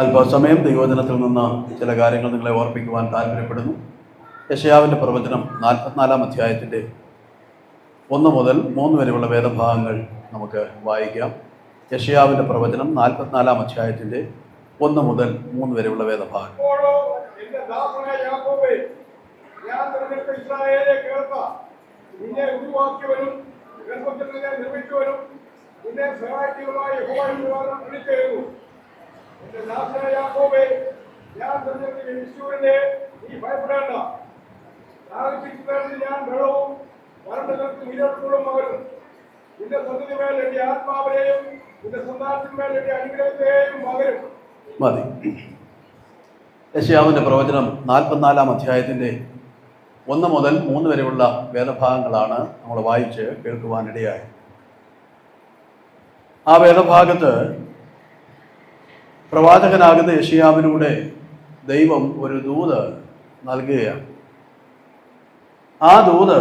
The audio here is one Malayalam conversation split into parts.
അല്പസമയം ദൈവവചനത്തിൽ നിന്ന് ചില കാര്യങ്ങൾ നിങ്ങളെ ഓർപ്പിക്കുവാൻ താല്പര്യപ്പെടുന്നു. യെശയ്യാവിൻ്റെ പ്രവചനം 44-ാം അധ്യായത്തിൻ്റെ 1 മുതൽ 3 വരെയുള്ള വേദഭാഗങ്ങൾ നമുക്ക് വായിക്കാം. യെശയ്യാവിൻ്റെ പ്രവചനം 44-ാം അധ്യായത്തിൻ്റെ 1 മുതൽ 3 വരെയുള്ള വേദഭാഗം. മതി. യെശയ്യാവിൻ്റെ പ്രവചനം 44-ാം അധ്യായത്തിൻ്റെ 1 മുതൽ 3 വരെയുള്ള വേദഭാഗങ്ങളാണ് നമ്മൾ വായിച്ച് കേൾക്കുവാനിടയായി. ആ വേദഭാഗത്ത് പ്രവാചകനാകുന്ന യെശയ്യാവിലൂടെ ദൈവം ഒരു ദൂത് നൽകുകയാണ്. ആ ദൂത്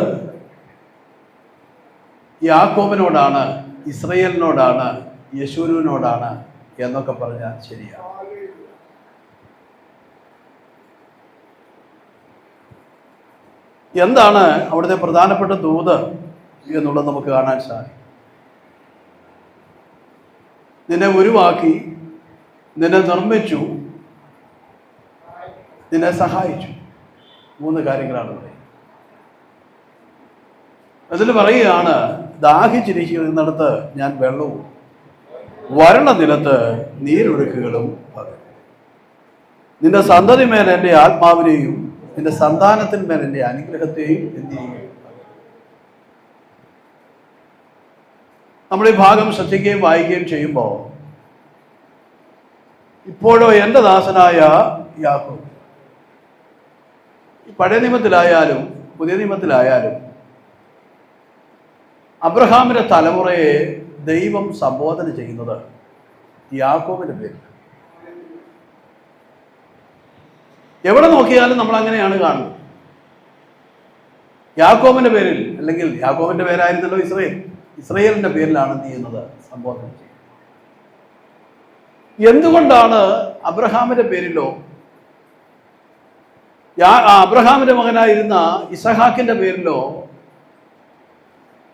യാക്കോബിനോടാണ്, ഇസ്രയേലിനോടാണ്, യെശുരൂനോടാണ് എന്നൊക്കെ പറഞ്ഞാൽ ശരിയാണ്. എന്താണ് അവിടുത്തെ പ്രധാനപ്പെട്ട ദൂത് എന്നുള്ളത് നമുക്ക് കാണാൻ സാധിക്കും. നിന്നെ ഉരുവാക്കി, നിന്നെ നിർമ്മിച്ചു, നിന്നെ സഹായിച്ചു. 3 കാര്യങ്ങളാണ് പറയുന്നത്. അതിൽ പറയുകയാണ്, ദാഹിച്ചിരിക്കുന്നിടത്ത് ഞാൻ വെള്ളവും വരണ്ട നിലത്ത് നീരൊഴുക്കുകളും പകരും. നിന്റെ സന്തതി മേൽ എൻ്റെ ആത്മാവിനെയും നിന്റെ സന്താനത്തിന്മേൽ എൻ്റെ അനുഗ്രഹത്തെയും എന്ത് ചെയ്യും? നമ്മൾ ഈ ഭാഗം ശ്രദ്ധിക്കുകയും വായിക്കുകയും ചെയ്യുമ്പോൾ, ഇപ്പോഴോ എൻ്റെ ദാസനായ യാക്കോബ്, ഈ പഴയ നിയമത്തിലായാലും പുതിയ നിയമത്തിലായാലും അബ്രഹാമിന്റെ തലമുറയെ ദൈവം സംബോധന ചെയ്യുന്നത് യാക്കോബിന്റെ പേരിൽ. എവിടെ നോക്കിയാലും നമ്മൾ അങ്ങനെയാണ് കാണുന്നത്. യാക്കോബിന്റെ പേരിൽ, അല്ലെങ്കിൽ യാക്കോബിന്റെ പേരായിരുന്നല്ലോ ഇസ്രയേലിന്റെ പേരിലാണ് എന്ത് ചെയ്യുന്നത്? സംബോധന ചെയ്യുന്നത്. എന്തുകൊണ്ടാണ് അബ്രഹാമിന്റെ പേരിലോ അബ്രഹാമിന്റെ മകനായിരുന്ന ഇസഹാക്കിന്റെ പേരിലോ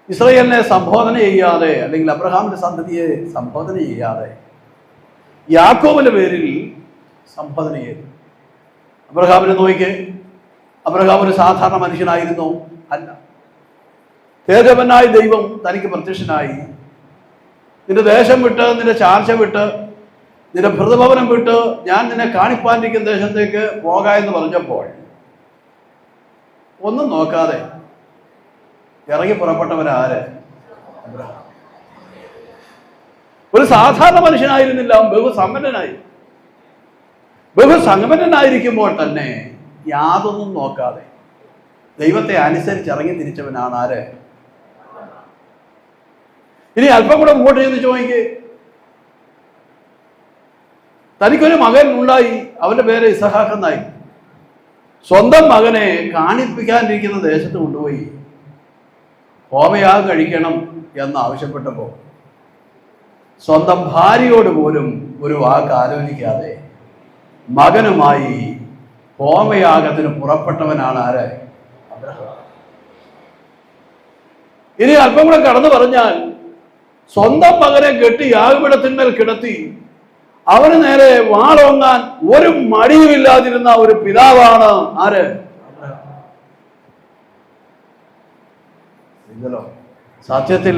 ഇസ്രയേലിനെ സംബോധന ചെയ്യാതെ, അല്ലെങ്കിൽ അബ്രഹാമിന്റെ സന്തതിയെ സംബോധന ചെയ്യാതെ യാക്കോബിന്റെ പേരിൽ സംബോധന ചെയ്തു? അബ്രഹാമിനെ നോക്കിക്കേ. അബ്രഹാം ഒരു സാധാരണ മനുഷ്യനായിരുന്നു? അല്ല. തേജവനായ ദൈവം തനിക്ക് പ്രത്യക്ഷനായി, നിന്റെ ദേശം വിട്ട്, നിന്റെ ചാർച്ച വിട്ട്, നിന്റെ ഭൃതഭവനം വിട്ട് ഞാൻ നിന്നെ കാണിപ്പാനിരിക്കുന്ന ദേശത്തേക്ക് പോക എന്ന് പറഞ്ഞപ്പോൾ ഒന്നും നോക്കാതെ ഇറങ്ങി പുറപ്പെട്ടവനാര്? അബ്രഹാം. ഒരു സാധാരണ മനുഷ്യനായിരുന്നില്ല, ബഹുസമ്പന്നനായിരിക്കുമ്പോൾ തന്നെ യാതൊന്നും നോക്കാതെ ദൈവത്തെ അനുസരിച്ച് ഇറങ്ങി തിരിച്ചവനാണ് ആര്? ഇനി അല്പം കൂടെ മുമ്പോട്ട് ചെന്ന് ചോദിക്കേ. തനിക്കൊരു മകൻ ഉണ്ടായി, അവന്റെ പേര് ഇസഹാക്ക് എന്നായി. സ്വന്തം മകനെ കാണിപ്പിക്കാനിരിക്കുന്ന ദേശത്ത് കൊണ്ടുപോയി ഹോമയാഗം കഴിക്കണം എന്ന് ആവശ്യപ്പെട്ടപ്പോൾ സ്വന്തം ഭാര്യയോട് പോലും ഒരു വാക്ക് ആലോചിക്കാതെ മകനുമായി ഹോമയാഗത്തിന് പുറപ്പെട്ടവനാണ് ആര്? അബ്രഹാം. ഇനി അല്പം കൂടെ കടന്നു പറഞ്ഞാൽ, സ്വന്തം മകനെ കെട്ടി യാഗപീഠത്തിന്മേൽ കിടത്തി അവന് നേരെ വാളോങ്ങാൻ ഒരു മടിയുമില്ലാതിരുന്ന ഒരു പിതാവാണ് ആര്? സത്യത്തിൽ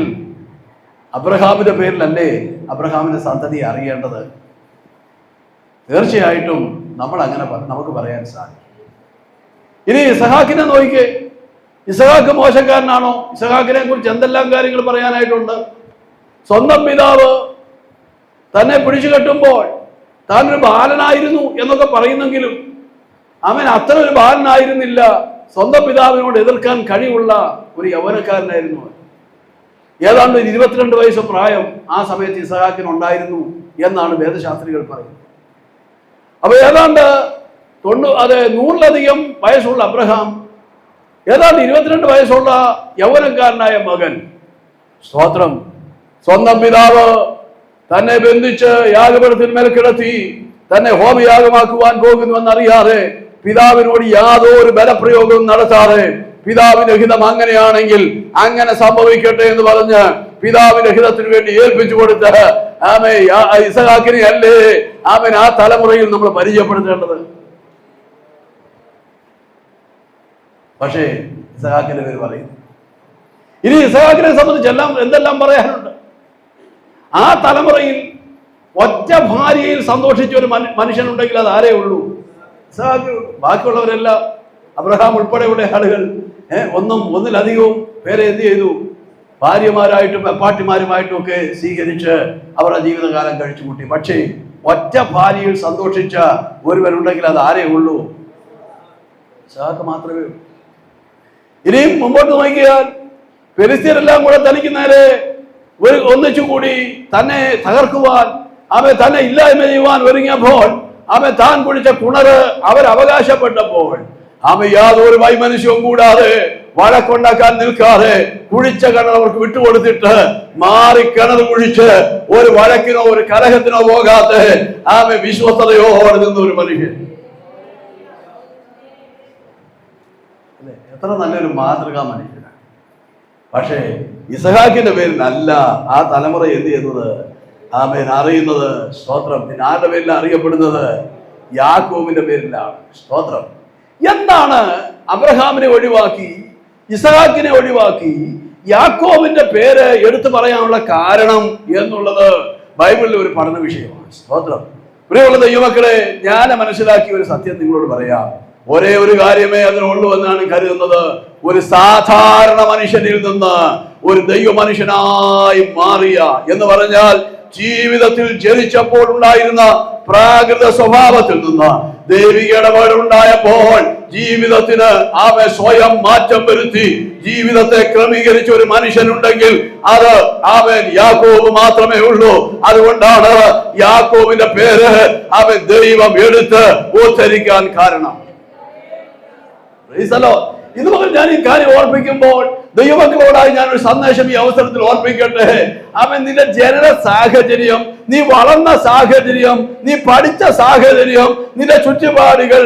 അബ്രഹാമിന്റെ പേരിലല്ലേ അബ്രഹാമിന്റെ സന്തതി അറിയേണ്ടത്? തീർച്ചയായിട്ടും നമ്മൾ അങ്ങനെ നമുക്ക് പറയാൻ സാധിക്കും. ഇനി ഇസഹാക്കിനെ നോക്കിക്കേ. ഇസഹാക്ക് മോശക്കാരനാണോ? ഇസഹാക്കിനെ കുറിച്ച് എന്തെല്ലാം കാര്യങ്ങൾ പറയാനായിട്ടുണ്ട്. സ്വന്തം പിതാവ് തന്നെ പിടിച്ചു കെട്ടുമ്പോൾ താൻ ഒരു ബാലനായിരുന്നു എന്നൊക്കെ പറയുന്നെങ്കിലും അവൻ അത്ര ഒരു ബാലനായിരുന്നില്ല. സ്വന്തം പിതാവിനോട് എതിർക്കാൻ കഴിവുള്ള ഒരു യൗവനക്കാരനായിരുന്നു. ഏതാണ്ട് 22 വയസ്സ് പ്രായം ആ സമയത്ത് ഇസഹാക്കിനുണ്ടായിരുന്നു എന്നാണ് വേദശാസ്ത്രികൾ പറയുന്നത്. അപ്പൊ ഏതാണ്ട് 100-ലധികം വയസ്സുള്ള അബ്രഹാം, ഏതാണ്ട് 22 വയസ്സുള്ള യൗവനക്കാരനായ മകൻ, സ്വന്തം പിതാവ് തന്നെ ബന്ധിച്ച് യാഗപീഠത്തിന്മേൽ കിടത്തി തന്നെ ഹോമയാഗമാക്കുവാൻ പോകുന്നുവെന്നറിയാതെ പിതാവിനോട് യാതൊരു ബലപ്രയോഗവും നടത്താതെ പിതാവിന്റെ ഹിതം അങ്ങനെയാണെങ്കിൽ അങ്ങനെ സംഭവിക്കട്ടെ എന്ന് പറഞ്ഞ് പിതാവിന്റെ ഹിതത്തിന് വേണ്ടി ഏൽപ്പിച്ചു കൊടുത്ത് ഇസഹാക്കിനെ അല്ലേ ആ തലമുറയിൽ നമ്മൾ പരിചയപ്പെടുത്തേണ്ടത്. പക്ഷേ ഇസഹാക്കിന്റെ പേര് പറയുന്നു. ഇനി ഇസഹാക്കിനെ സംബന്ധിച്ച് എന്തെല്ലാം പറയാനുണ്ട്. ആ തലമുറയിൽ ഒറ്റ ഭാര്യയിൽ സന്തോഷിച്ച ഒരു മനുഷ്യനുണ്ടെങ്കിൽ അത് ആരേ ഉള്ളൂ? ഇസഹാക്കേ ഉള്ളൂ. ബാക്കിയുള്ളവരെല്ലാം അബ്രഹാം ഉൾപ്പെടെയുള്ള ആളുകൾ ഒന്നിലധികവും പേരെ എന്ത് ചെയ്തു? ഭാര്യമാരായിട്ടും വെപ്പാട്ടിമാരുമായിട്ടും ഒക്കെ സ്വീകരിച്ച് അവരുടെ ജീവിതകാലം കഴിച്ചു കൂട്ടി. പക്ഷേ ഒറ്റ ഭാര്യയിൽ സന്തോഷിച്ച ഒരുവരുണ്ടെങ്കിൽ അത് ആരേ ഉള്ളൂ? ഇസഹാക്ക് മാത്രമേ ഉള്ളൂ. ഇനിയും മുമ്പോട്ട് നോക്കിയാൽ ഫെലിസ്ത്യരെല്ലാം കൂടെ തനിക്ക് നേരെ ഒന്നിച്ചുകൂടി തന്നെ തകർക്കുവാൻ, തന്നെ ഇല്ലായ്മ ചെയ്യുവാൻ ഒരുങ്ങിയപ്പോൾ താൻ കുഴിച്ച കിണറ് അവരവകാശപ്പെട്ടപ്പോൾ യാതൊരു വൈമനുഷ്യവും കൂടാതെ വഴക്കുണ്ടാക്കാൻ നിൽക്കാതെ കുഴിച്ച കിണർ അവർക്ക് വിട്ടുകൊടുത്തിട്ട് മാറി കിണർ കുഴിച്ച് ഒരു വഴക്കിനോ ഒരു കലഹത്തിനോ പോകാതെ വിശ്വസ്തയോടെ നിന്ന ഒരു മനുഷ്യൻ. എത്ര നല്ലൊരു മാതൃകാ മനുഷ്യനാണ്. പക്ഷേ ഇസഹാക്കിന്റെ പേരിലല്ല ആ തലമുറ എന്ത് ചെയ്യുന്നത്? അറിയുന്നത്. സ്തോത്രം. പിന്നെ ആരുടെ പേരിലാണ് അറിയപ്പെടുന്നത്? യാക്കോബിന്റെ പേരിലാണ്. സ്തോത്രം. എന്താണ് അബ്രഹാമിനെ ഒഴിവാക്കി ഇസഹാക്കിനെ ഒഴിവാക്കി യാക്കോബിന്റെ പേര് എടുത്തു പറയാനുള്ള കാരണം എന്നുള്ളത് ബൈബിളിലെ ഒരു പഠന വിഷയമാണ്. സ്തോത്രം. പ്രിയമുള്ള ദൈവമക്കളെ, ഞാൻ മനസ്സിലാക്കിയ ഒരു സത്യം നിങ്ങളോട് പറയാം. ഒരേ ഒരു കാര്യമേ അതിനുള്ളൂ എന്നാണ് കരുതുന്നത്. ഒരു സാധാരണ മനുഷ്യനിൽ നിന്ന് ഒരു ദൈവ മനുഷ്യനായി മാറിയ എന്ന് പറഞ്ഞാൽ ജീവിതത്തിൽ ജനിച്ചപ്പോൾ ഉണ്ടായിരുന്ന പ്രാകൃത സ്വഭാവത്തിൽ നിന്ന് ദൈവിക ഇടപാടുണ്ടായപ്പോൾ ജീവിതത്തിന് സ്വയം മാറ്റം വരുത്തി ജീവിതത്തെ ക്രമീകരിച്ച ഒരു മനുഷ്യനുണ്ടെങ്കിൽ അത് യാക്കോബ് മാത്രമേ ഉള്ളൂ. അതുകൊണ്ടാണ് യാക്കോബിന്റെ പേര് ദൈവം എടുത്ത് ഉദ്ധരിക്കാൻ കാരണം. ഇതുപോലെ ഞാൻ ഈ കാര്യം ഓർപ്പിക്കുമ്പോൾ ദൈവമക്കളോടായി ഞാനൊരു സന്ദേശം ഈ അവസരത്തിൽ ഓർപ്പിക്കട്ടെ. നിന്റെ ജനന സാഹചര്യം, നീ വളർന്ന സാഹചര്യം, നീ പഠിച്ച സാഹചര്യം, നിന്റെ ചുറ്റുപാടുകൾ,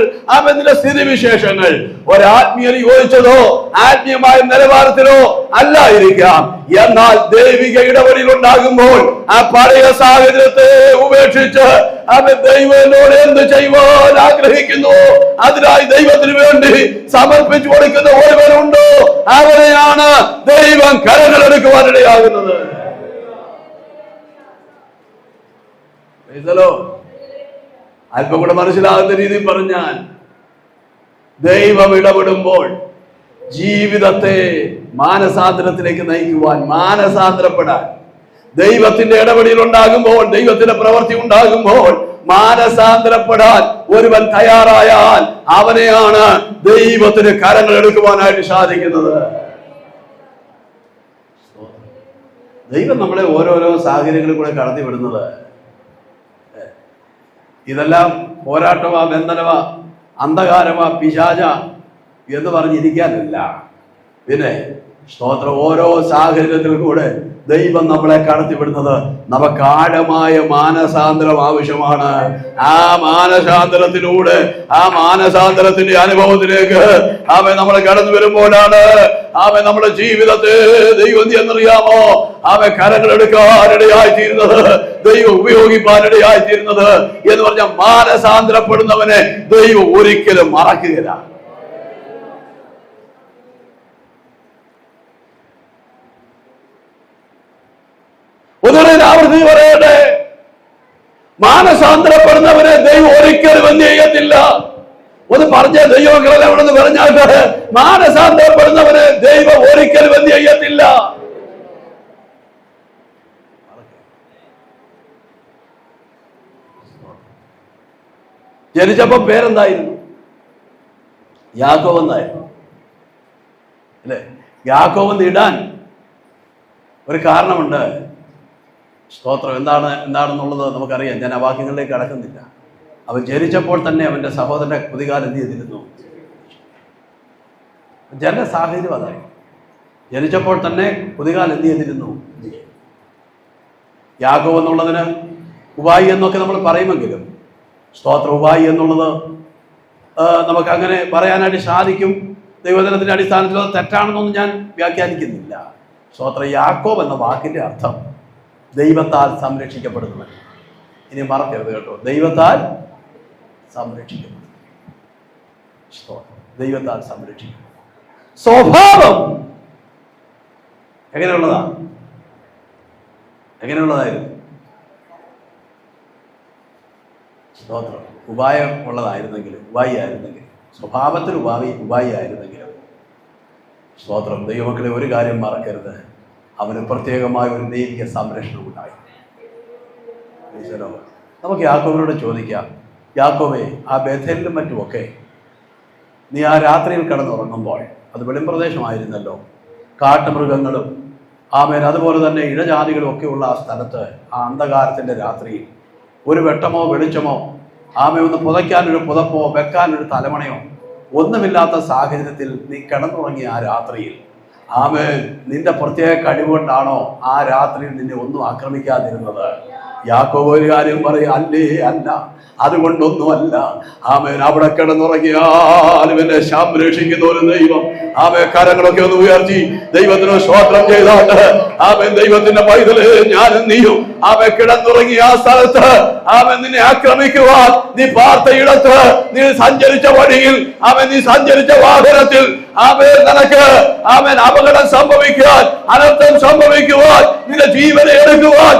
നിന്റെ സ്ഥിതിവിശേഷങ്ങൾ ഒരാത്മീയന് യോജിച്ചതോ ആത്മീയമായ നിലവാരത്തിലോ അല്ലായിരിക്കാം. എന്നാൽ ദൈവിക ഇടപെടൽ ഉണ്ടാകുമ്പോൾ ആ പഴയ സാഹചര്യത്തെ ഉപേക്ഷിച്ച് ദൈവനോട് എന്ത് ചെയ്യുവാൻ ആഗ്രഹിക്കുന്നു അതിനായി ദൈവത്തിന് വേണ്ടി സമർപ്പിച്ചു കൊടുക്കുന്ന ഒരുവരുണ്ടോ അവരെയാണ് ദൈവം കരങ്ങളെടുക്കുവാനിടയാകുന്നത്. അല്പം കൂടെ മനസ്സിലാകുന്ന രീതിയിൽ പറഞ്ഞാൽ ദൈവം ഇടപെടുമ്പോൾ ജീവിതത്തെ മാനസാന്തരത്തിലേക്ക് നയിക്കുവാൻ, മാനസാന്തരപ്പെടാൻ ദൈവത്തിന്റെ ഇടപെടൽ ഉണ്ടാകുമ്പോൾ, ദൈവത്തിന്റെ പ്രവൃത്തി ഉണ്ടാകുമ്പോൾ മാനസാന്തരപ്പെടാൻ ഒരുവൻ തയ്യാറായാൽ അവനെയാണ് ദൈവത്തിന് കരങ്ങൾ എടുക്കുവാനായിട്ട് സാധിക്കുന്നത്. ദൈവം നമ്മളെ ഓരോരോ സാഹചര്യങ്ങളിൽ കൂടെ കടത്തി വിടുന്നത് ഇതെല്ലാം പോരാട്ടമാ, ബന്ധനമാ, അന്ധകാരമാ, പിശാച എന്ന് പറഞ്ഞിരിക്കാനല്ല. പിന്നെ സ്തോത്രം, ഓരോ സാഹചര്യത്തിൽ കൂടെ ദൈവം നമ്മളെ കടത്തിവിടുന്നത് നമുക്ക് ആഴമായ മാനസാന്തരം ആവശ്യമാണ്. ആ മാനസാന്തരത്തിലൂടെ, ആ മാനസാന്തരത്തിന്റെ അനുഭവത്തിലേക്ക് നമ്മളെ കടന്നു വരുമ്പോഴാണ് നമ്മുടെ ജീവിതത്തെ ദൈവം എന്നറിയാമോ കരങ്ങളെടുക്കാനിടയായിത്തീരുന്നത്, ദൈവം ഉപയോഗിക്കാനിടയായിത്തീരുന്നത് എന്ന് പറഞ്ഞാൽ മാനസാന്തരപ്പെടുന്നവനെ ദൈവം ഒരിക്കലും മറക്കുകയില്ല. ആവർത്തി പറയട്ടെ, മാനസാന്തരപ്പെടുന്നവരെ ദൈവം ഒരിക്കലും എന്ത് ചെയ്യത്തില്ല. ഒന്ന് പറഞ്ഞ ദൈവങ്ങളെ അവിടെ നിന്ന് പറഞ്ഞാട്ട്, മാനസാന്തരപ്പെടുന്നവരെ ദൈവം ഒരിക്കലും എന്ത് ചെയ്യത്തില്ല. ജനിച്ചപ്പോ പേരെന്തായിരുന്നു? യാക്കോബ് എന്നായിരുന്നു അല്ലെ? യാക്കോബ് ഇടാൻ ഒരു കാരണമുണ്ട്. സ്തോത്രം. എന്താണെന്നുള്ളത് നമുക്കറിയാം. ഞാൻ ആ വാക്യങ്ങളിലേക്ക് കടക്കുന്നില്ല. അവൻ ജനിച്ചപ്പോൾ തന്നെ അവന്റെ സഹോദരന്റെ കുതികാൽ എന്ത് ചെയ്തിരുന്നു? ജന സാഹചര്യം അതായി. ജനിച്ചപ്പോൾ തന്നെ കുതികാൽ എന്ത് ചെയ്തിരുന്നു? യാക്കോബ് എന്നുള്ളതിന് ഉപായി എന്നൊക്കെ നമ്മൾ പറയുമെങ്കിലും സ്തോത്രം. ഉപായി എന്നുള്ളത് നമുക്ക് അങ്ങനെ പറയാനായിട്ട് സാധിക്കും. ദൈവജനത്തിന്റെ അടിസ്ഥാനത്തിൽ അത് തെറ്റാണെന്നൊന്നും ഞാൻ വ്യാഖ്യാനിക്കുന്നില്ല. സ്തോത്രം. യാക്കോബ് എന്ന വാക്കിന്റെ അർത്ഥം ദൈവത്താൽ സംരക്ഷിക്കപ്പെടുന്നവൻ. ഇനി മറക്കരുത് കേട്ടോ, ദൈവത്താൽ സംരക്ഷിക്കപ്പെടുന്നു. ദൈവത്താൽ സംരക്ഷിക്കും. സ്വഭാവം എങ്ങനെയുള്ളതായിരുന്നു? സ്തോത്രം. ഉപായം ഉള്ളതായിരുന്നെങ്കിലും, ഉപായി ആയിരുന്നെങ്കിലും, സ്വഭാവത്തിൽ ഉപായി ആയിരുന്നെങ്കിലും, സ്തോത്രം. ദൈവമക്കളെ, ഒരു കാര്യം മറക്കരുത്, അവന് പ്രത്യേകമായ ഒരു ദൈവിക സംരക്ഷണം ഉണ്ടായി. നമുക്ക് യാക്കോബിനോട് ചോദിക്കാം, യാക്കോബേ, ആ ബേഥേലിലും മറ്റുമൊക്കെ നീ ആ രാത്രിയിൽ കിടന്നുറങ്ങുമ്പോൾ, അത് വെളിമ്പ്രദേശമായിരുന്നല്ലോ, കാട്ടുമൃഗങ്ങളും അതുപോലെ തന്നെ ഇഴജാതികളും ഒക്കെ ഉള്ള ആ സ്ഥലത്ത്, ആ അന്ധകാരത്തിൻ്റെ രാത്രിയിൽ ഒരു വെട്ടമോ വെളിച്ചമോ ഒന്ന് പുതയ്ക്കാനൊരു പുതപ്പോ വെക്കാനൊരു തലമണയോ ഒന്നുമില്ലാത്ത സാഹചര്യത്തിൽ നീ കിടന്നുറങ്ങിയ ആ രാത്രിയിൽ നിന്റെ പ്രത്യേക കഴിവുകൊണ്ടാണോ ആ രാത്രിയിൽ നിന്നെ ഒന്നും ആക്രമിക്കാതിരുന്നത്? യാക്കോബ് ഒരു കാര്യം പറയും, അല്ലേ, അല്ല, അതുകൊണ്ടൊന്നുമല്ല. അവിടെ കിടന്നുറങ്ങിയാലും എന്നെ സംരക്ഷിക്കുന്ന ഒരു ദൈവം. കരങ്ങളൊക്കെ ഒന്ന് ഉയർത്തി ദൈവത്തിന് സ്തോത്രം ചെയ്താട്ട് ദൈവത്തിന്റെ പൈതല് ഞാനും നീയും കിടന്നുറങ്ങി ആ സ്ഥലത്ത് നിന്നെ ആക്രമിക്കുവാൻ, നീ പാർത്തയിടത്ത്, നീ സഞ്ചരിച്ച വഴിയിൽ, നീ സഞ്ചരിച്ച വാഹനത്തിൽ നിനക്ക് അപകടം സംഭവിക്കാൻ, അനർത്ഥം സംഭവിക്കുവാൻ, നിന്റെ ജീവനെ എടുക്കുവാൻ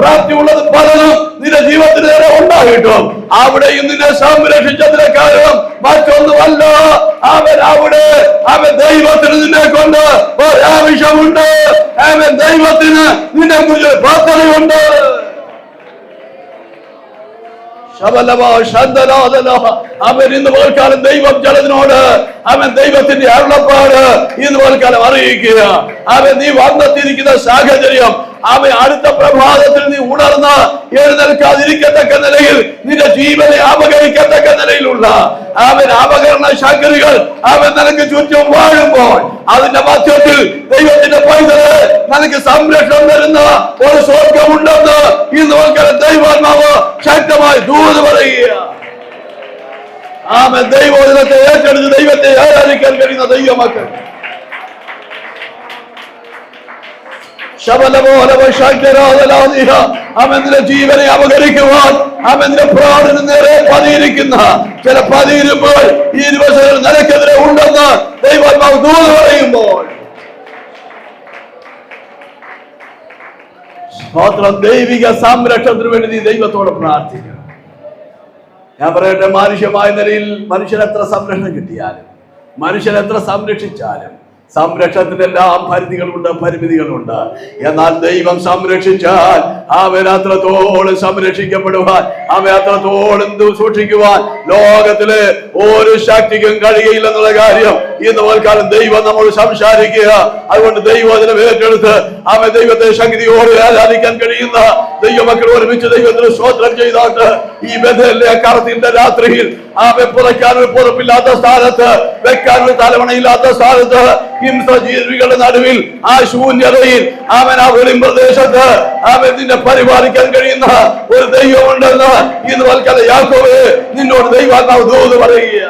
പ്രാപ്തിയുള്ളത് പലതും നിന്റെ ജീവിതത്തിന് നേരെ ഉണ്ടായിട്ടും അവിടെയും നിന്നെ സംരക്ഷിച്ചതിന്റെ കാരണം മറ്റൊന്നുമല്ല. അവിടെ ദൈവത്തിന് നിന്നെ കൊണ്ട് ഒരാവശ്യമുണ്ട്. ദൈവത്തിന് നിന്നെ കുറിച്ച് പദ്ധതിയുണ്ട്. ഇന്ന് പോൽക്കാലം ദൈവം ജലത്തിനോട് ദൈവത്തിന്റെ അരുളപ്പാട് ഇന്ന് പോൽക്കാലം അറിയിക്കുക. നീ വന്നെത്തിയിരിക്കുന്ന സാഹചര്യം അടുത്ത പ്രഭാതത്തിൽ നീ ഉണർന്ന് എഴുന്നേൽക്കാതിരിക്കത്തക്ക നിലയിൽ, നിന്റെ ജീവനെ അപകരിക്കത്തക്ക നിലയിലുള്ള അപകരണ ശക്തികൾ നിനക്ക് ചുറ്റും വാഴുമ്പോൾ, അതിന്റെ മധ്യത്തിൽ ദൈവത്തിന്റെ പൈതല് നിനക്ക് സംരക്ഷണം തരുന്ന ഒരു സ്വർഗമുണ്ടെന്ന് ഇന്ന് നോക്കാൻ ദൈവാത്മാവ് ശക്തമായി ദൂത് പറയുക. ദൈവോധനത്തെ ഏറ്റെടുത്ത് ദൈവത്തെ ആരാധിക്കാൻ കഴിയുന്ന ദൈവമക്കൾ അവന്റെ ജീവനെ അപകരിക്കുവാൻ, അവന്റെ പ്രാണന് നേരെ പതിയിരിക്കുന്ന ചില പതിയിരുമ്പോൾ ഈ ദിവസങ്ങൾ നിനക്കെതിരെ ഉണ്ടെന്ന് ദൈവാത്മാവ് ദൂത് പറയുമ്പോൾ, ദൈവിക സംരക്ഷണത്തിന് വേണ്ടി നീ ദൈവത്തോട് പ്രാർത്ഥിക്കണം. ഞാൻ പറയട്ടെ, മാനുഷ്യമായ നിലയിൽ മനുഷ്യനെത്ര സംരക്ഷണം കിട്ടിയാലും, മനുഷ്യനെത്ര സംരക്ഷിച്ചാലും സംരക്ഷണത്തിനെല്ലാം പരിധികളുണ്ട്, പരിമിതികളുണ്ട്. എന്നാൽ ദൈവം സംരക്ഷിച്ചാൽ അത്രത്തോളം സംരക്ഷിക്കപ്പെടുവാൻ, അത്രത്തോളം സൂക്ഷിക്കുവാൻ ലോകത്തിലെ ഒരു ശക്തിക്കും കഴിയുകയില്ലെന്നുള്ള കാര്യം ഇന്ന് പോൽക്കാലം ദൈവം നമ്മോട് സംസാരിക്കുക. അതുകൊണ്ട് ദൈവം അതിനെ ഏറ്റെടുത്ത് ദൈവത്തെ ശക്തിയോടെ ആരാധിക്കാൻ കഴിയുന്ന ദൈവമക്കൾ ഒരുമിച്ച് ദൈവത്തിന് സ്തോത്രം ചെയ്താട്ട് ഈ ബഥേലിലെ കറുത്തിന്റെ രാത്രിയിൽ പുതയ്ക്കാനൊരു പുതപ്പില്ലാത്ത സ്ഥാനത്ത്, വെക്കാനൊരു തലമണയില്ലാത്ത സ്ഥാനത്ത്, ഹിംസജീവികളുടെ നടുവിൽ, ആ ശൂന്യതയിൽ ആ വെളിമ്പ്രദേശത്ത് നിന്നെ പരിപാലിക്കാൻ കഴിയുന്ന ഒരു ദൈവമുണ്ടെന്ന് ഇന്ന് വൽക്കാലം യാക്കോബേ നിന്നോട് ദൈവാത്മാവ് ദൂത് പറയുക.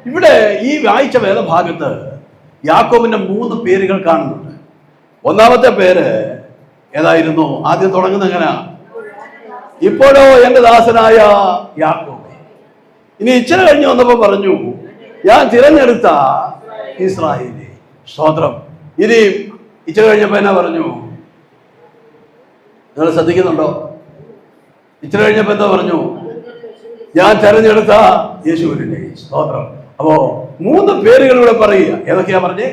ഇവിടെ ഈ വായിച്ച വേദഭാഗത്ത് യാക്കോബിന്റെ 3 പേരുകൾ കാണുന്നുണ്ട്. ഒന്നാമത്തെ പേര് ഏതായിരുന്നു? ആദ്യം തുടങ്ങുന്ന എങ്ങനെയാ? ഇപ്പോഴോ എന്റെ ദാസനായ യാക്കോബ്. ഇനി ഇച്ചിരി കഴിഞ്ഞ് വന്നപ്പോ പറഞ്ഞു, ഞാൻ തിരഞ്ഞെടുത്ത ഇസ്രായേലേ. സ്തോത്രം. ഇനി ഇച്ചിരി കഴിഞ്ഞപ്പോ എന്നാ പറഞ്ഞു? നിങ്ങൾ ശ്രദ്ധിക്കുന്നുണ്ടോ? ഇച്ചിരി കഴിഞ്ഞപ്പോ എന്താ പറഞ്ഞു? ഞാൻ തെരഞ്ഞെടുത്ത യേശുവിനെ. സ്തോത്രം. അപ്പോ 3 പേരുകൾ ഇവിടെ പറയുക. ഏതൊക്കെയാ പറഞ്ഞേ?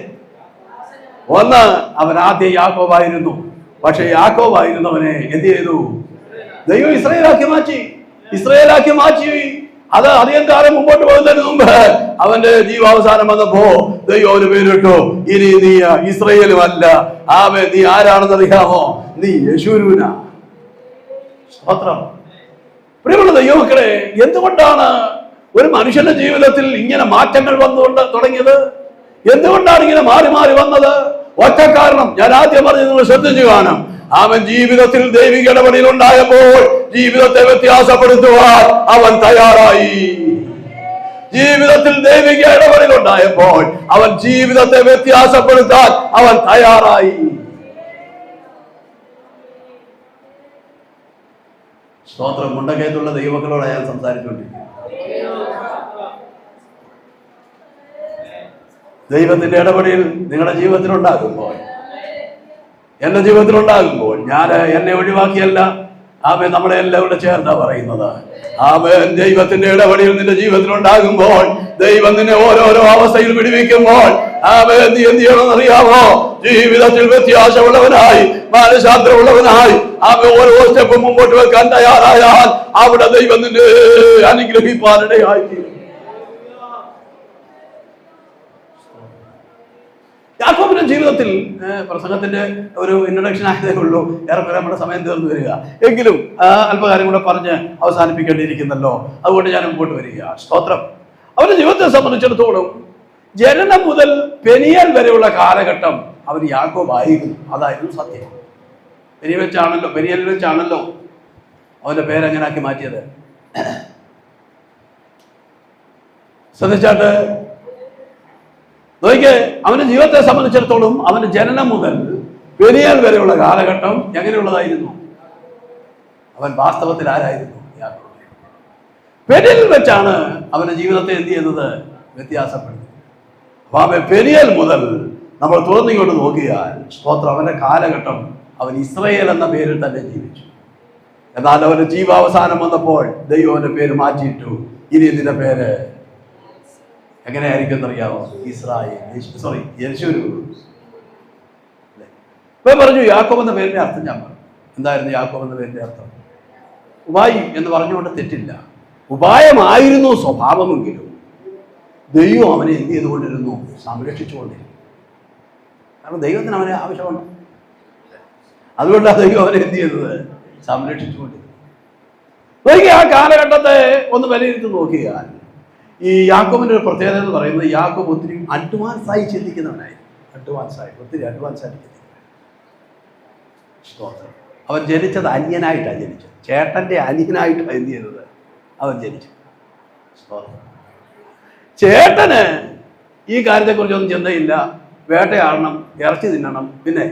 ഒന്ന്, അവൻ ആദ്യം യാക്കോബായിരുന്നു. പക്ഷെ യാക്കോബായിരുന്നവനെ എന്ത് ചെയ്തു? ദൈവം ഇസ്രായേലാക്കി മാറ്റി. അത് അധികം കാലം മുമ്പോട്ട് പോകുന്നതിന് മുമ്പ് അവന്റെ ജീവാവസാനം വന്നപ്പോ ദൈവം ഒരു പേരിട്ടു, ഇനി നീ ഇസ്രായേലും അല്ല, നീ ആരാണെന്ന് അറിയാമോ? നീ യേശുവിനാ. സ്തോത്രം. പ്രിയമുള്ള ദൈവമക്കളെ, എന്തുകൊണ്ടാണ് ഒരു മനുഷ്യന്റെ ജീവിതത്തിൽ ഇങ്ങനെ മാറ്റങ്ങൾ വന്നുകൊണ്ട് തുടങ്ങിയത്? എന്തുകൊണ്ടാണ് ഇങ്ങനെ മാറി മാറി വന്നത്? ഒറ്റ കാരണം ഞാൻ ആദ്യം പറഞ്ഞ് നിങ്ങൾ ശ്രദ്ധിച്ചു കാണാം. അവൻ ജീവിതത്തിൽ ദൈവിക ഇടപെടൽ ഉണ്ടായപ്പോൾ ജീവിതത്തെ വ്യത്യാസപ്പെടുത്തുവാൻ അവൻ തയ്യാറായി. ജീവിതത്തിൽ ദൈവിക ഇടപെടൽ ഉണ്ടായപ്പോൾ അവൻ ജീവിതത്തെ വ്യത്യാസപ്പെടുത്താൻ അവൻ തയ്യാറായി. സ്തോത്രം. മുണ്ടകയത്തുള്ള ദൈവമക്കളോട് അയാൾ സംസാരിച്ചുകൊണ്ടിരിക്കും. ദൈവത്തിന്റെ ഇടപെടൽ നിങ്ങളുടെ ജീവിതത്തിലുണ്ടാകുമ്പോൾ, എന്റെ ജീവിതത്തിലുണ്ടാകുമ്പോൾ, ഞാൻ എന്നെ ഒഴിവാക്കിയല്ല, ആമേൻ, നമ്മളെ എല്ലാം ഇവിടെ ചേർന്നാ പറയുന്നത്. ആമേൻ. ദൈവത്തിന്റെ ഇടപെടൽ നിന്റെ ജീവിതത്തിലുണ്ടാകുമ്പോൾ, ദൈവം നിന്നെ ഓരോരോ അവസ്ഥയിൽ വിടുവിക്കുമ്പോൾ, ആമേൻ, നീ എന്ത് ചെയ്യണമെന്ന് അറിയാമോ? ജീവിതത്തിൽ വ്യത്യാസമുള്ളവനായി, മാനസാന്തരമുള്ളവനായി ആമേൻ ഓരോ സ്റ്റെപ്പും മുമ്പോട്ട് വെക്കാൻ തയ്യാറായാൽ അവിടെ ദൈവം നിന്നെ അനുഗ്രഹിപ്പാനിടയായി. യാക്കോബിന്റെ ജീവിതത്തിൽ പ്രസംഗത്തിന്റെ ഒരു ഇൻട്രൊഡക്ഷൻ ആയതേ ഉള്ളൂ, ഏറെക്കുറെ നമ്മുടെ സമയം തീർന്നു വരിക. എങ്കിലും അല്പകാര്യം കൂടെ പറഞ്ഞ് അവസാനിപ്പിക്കേണ്ടിയിരിക്കുന്നല്ലോ, അതുകൊണ്ട് ഞാൻ മുമ്പോട്ട് വരിക. സ്തോത്രം. അവന്റെ ജീവിതത്തെ സംബന്ധിച്ചിടത്തോളം ജനനം മുതൽ പെനിയൽ വരെയുള്ള കാലഘട്ടം അവൻ യാക്കോബായിരുന്നു. അതായിരുന്നു സത്യം. പെനിയൽ വെച്ചാണല്ലോ അവന്റെ പേരെങ്ങനാക്കി മാറ്റിയത്. ശ്രദ്ധിച്ചാട്ട് നോക്കിയേ, അവന്റെ ജീവിതത്തെ സംബന്ധിച്ചിടത്തോളം അവന്റെ ജനനം മുതൽ പെനിയൽ വരെയുള്ള കാലഘട്ടം എങ്ങനെയുള്ളതായിരുന്നു? അവൻ വാസ്തവത്തിൽ ആരായിരുന്നു? യാക്കോബ്. പെനിയൽ വെച്ചാണ് അവന്റെ ജീവിതത്തെ എന്ത് ചെയ്യുന്നത്? വ്യത്യാസപ്പെടുന്നത്. അപ്പൊ അവൻ പെനിയൽ മുതൽ നമ്മൾ തുറന്നിങ്ങോട്ട് നോക്കിയാൽ സ്തോത്രം, അവന്റെ കാലഘട്ടം അവൻ ഇസ്രായേൽ എന്ന പേരിൽ തന്നെ ജീവിച്ചു. എന്നാൽ അവന്റെ ജീവാവസാനം വന്നപ്പോൾ ദൈവം അവന്റെ പേര് മാറ്റിയിട്ടു. ഇനി ഇതിന്റെ പേര് എങ്ങനെയായിരിക്കും എന്നറിയാമോ? യേശുരു. ഇപ്പൊ പറഞ്ഞു യാക്കോബ് എന്ന പേരിന്റെ അർത്ഥം ഞാൻ പറഞ്ഞു. എന്തായിരുന്നു യാക്കോബ് എന്ന പേരിന്റെ അർത്ഥം? ഉപായി എന്ന് പറഞ്ഞുകൊണ്ട് തെറ്റില്ല. ഉപായമായിരുന്നു സ്വഭാവമെങ്കിലും ദൈവം അവനെ എന്ത് ചെയ്തുകൊണ്ടിരുന്നു? സംരക്ഷിച്ചുകൊണ്ടിരുന്നു. കാരണം ദൈവത്തിന് അവനെ ആവശ്യമുണ്ട്. അതുകൊണ്ടാണ് ദൈവം അവനെ എന്ത് ചെയ്തത്? സംരക്ഷിച്ചുകൊണ്ടിരുന്നു. ആ കാലഘട്ടത്തെ ഒന്ന് വിലയിരുത്തി നോക്കിയാൽ ഈ യാക്കോബിന്റെ ഒരു പ്രത്യേകത എന്ന് പറയുന്നത്, യാക്കോബ് ഒത്തിരി അഡ്വാൻസായി ചിന്തിക്കുന്നവനായിരുന്നു. ഒത്തിരി അഡ്വാൻസായിട്ട് ചിന്തിക്കുന്നത്. അവൻ ജനിച്ചത് അന്യനായിട്ടാണ് ജനിച്ചത്. ചേട്ടന്റെ അന്യനായിട്ടാണ് എന്ത് ചെയ്തത്? അവൻ ജനിച്ചു. ചേട്ടന് ഈ കാര്യത്തെക്കുറിച്ചൊന്നും ചിന്തയില്ല. വേട്ടയാടണം, ഇറച്ചി തിന്നണം, പിന്നെ